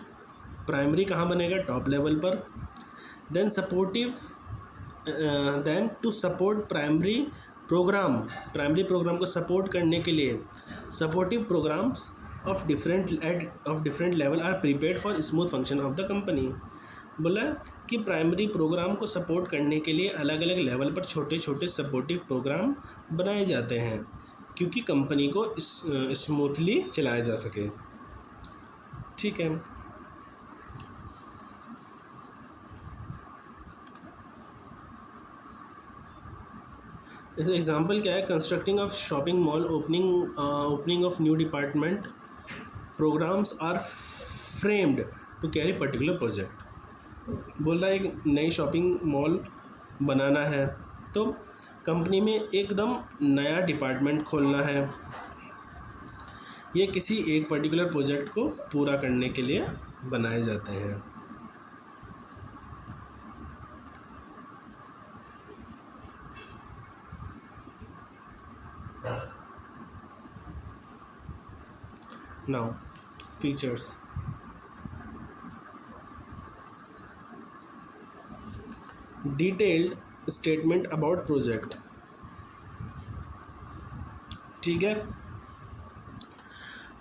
Primary कहाँ बनेगा? टॉप लेवल पर. Then supportive, then to support primary programme को सपोर्ट करने के लिए supportive programmes of different level are prepared for smooth function of the company. बोला कि primary programme को सपोर्ट करने के लिए अलग अलग लेवल पर छोटे छोटे सपोर्टिव प्रोग्राम बनाए जाते हैं क्योंकि कंपनी को स्मूथली चलाया जा सके. ठीक है. जैसे एग्जांपल क्या है? Constructing of shopping mall, opening of new department. Programmes are framed to carry particular project. बोल रहा है एक नई शॉपिंग मॉल बनाना है तो कंपनी में एकदम नया डिपार्टमेंट खोलना है. ये किसी एक पर्टिकुलर प्रोजेक्ट को पूरा करने के लिए बनाए जाते हैं. Now, features. Detailed statement about project. ठीक है.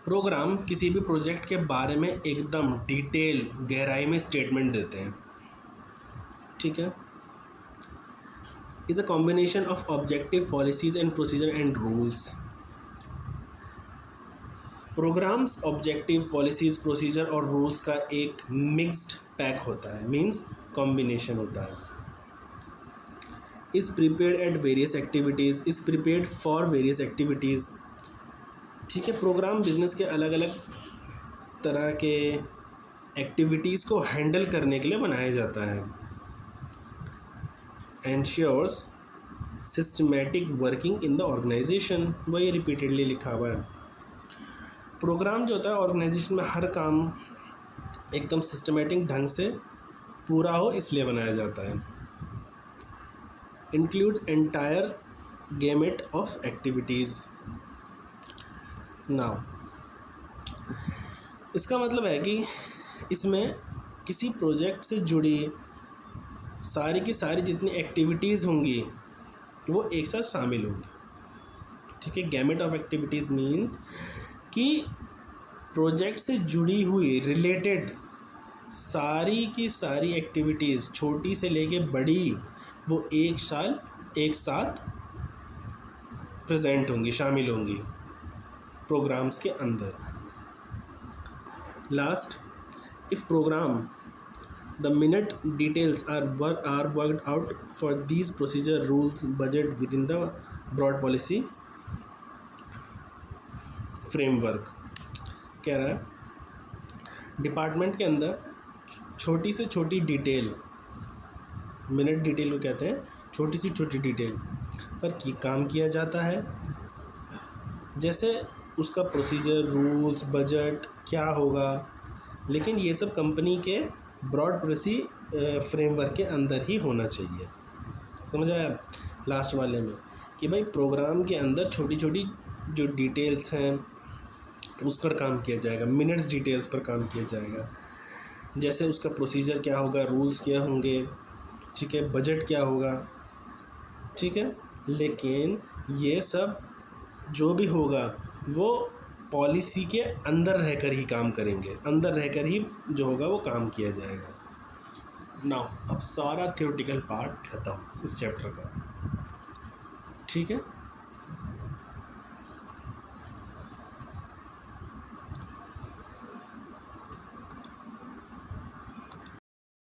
प्रोग्राम किसी भी प्रोजेक्ट के बारे में एकदम डिटेल गहराई में स्टेटमेंट देते हैं. ठीक है. Is a combination of objective, policies and procedure and rules. Programmes objective, policies, procedure और रूल्स का एक मिक्स्ड पैक होता है, मीन्स कॉम्बिनेशन होता है. Is prepared at various activities, is prepared for various activities. ठीक है. प्रोग्राम बिजनेस के अलग अलग तरह के एक्टिविटीज़ को हैंडल करने के लिए बनाया जाता है. Ensures systematic working in the organisation. वही रिपीटेडली लिखा हुआ है. प्रोग्राम जो होता है ऑर्गेनाइजेशन में हर काम एकदम सिस्टमेटिक ढंग से पूरा हो इसलिए बनाया जाता है. Includes entire gamete of activities. Now इसका मतलब है कि इसमें किसी प्रोजेक्ट से जुड़ी सारी की सारी जितनी एक्टिविटीज़ होंगी वो एक साथ शामिल होंगी. ठीक है. गैमेट ऑफ एक्टिविटीज़ मीन्स कि प्रोजेक्ट से जुड़ी हुई रिलेटेड सारी की सारी एक्टिविटीज़ छोटी से लेके बड़ी वो एक साथ प्रेजेंट होंगी, शामिल होंगी प्रोग्राम्स के अंदर. Last, if programme the minute details are worked out for these procedure, rules, budget within the broad policy framework. कह रहा है डिपार्टमेंट के अंदर छोटी से छोटी डिटेल, मिनट डिटेल को कहते हैं, छोटी से छोटी डिटेल पर काम किया जाता है. जैसे उसका प्रोसीजर, रूल्स, बजट क्या होगा, लेकिन ये सब कंपनी के ब्रॉड पॉलिसी फ्रेमवर्क के अंदर ही होना चाहिए. समझ आया लास्ट वाले में कि भाई प्रोग्राम के अंदर छोटी छोटी जो डिटेल्स हैं उस पर काम किया जाएगा, मिनट्स डिटेल्स पर काम किया जाएगा. जैसे उसका प्रोसीजर क्या होगा, रूल्स क्या होंगे, ठीक है, बजट क्या होगा. ठीक है. लेकिन ये सब जो भी होगा वो पॉलिसी के अंदर रहकर ही काम करेंगे, अंदर रहकर ही जो होगा वो काम किया जाएगा. नाउ अब सारा थ्योरेटिकल पार्ट खत्म इस चैप्टर का. ठीक है.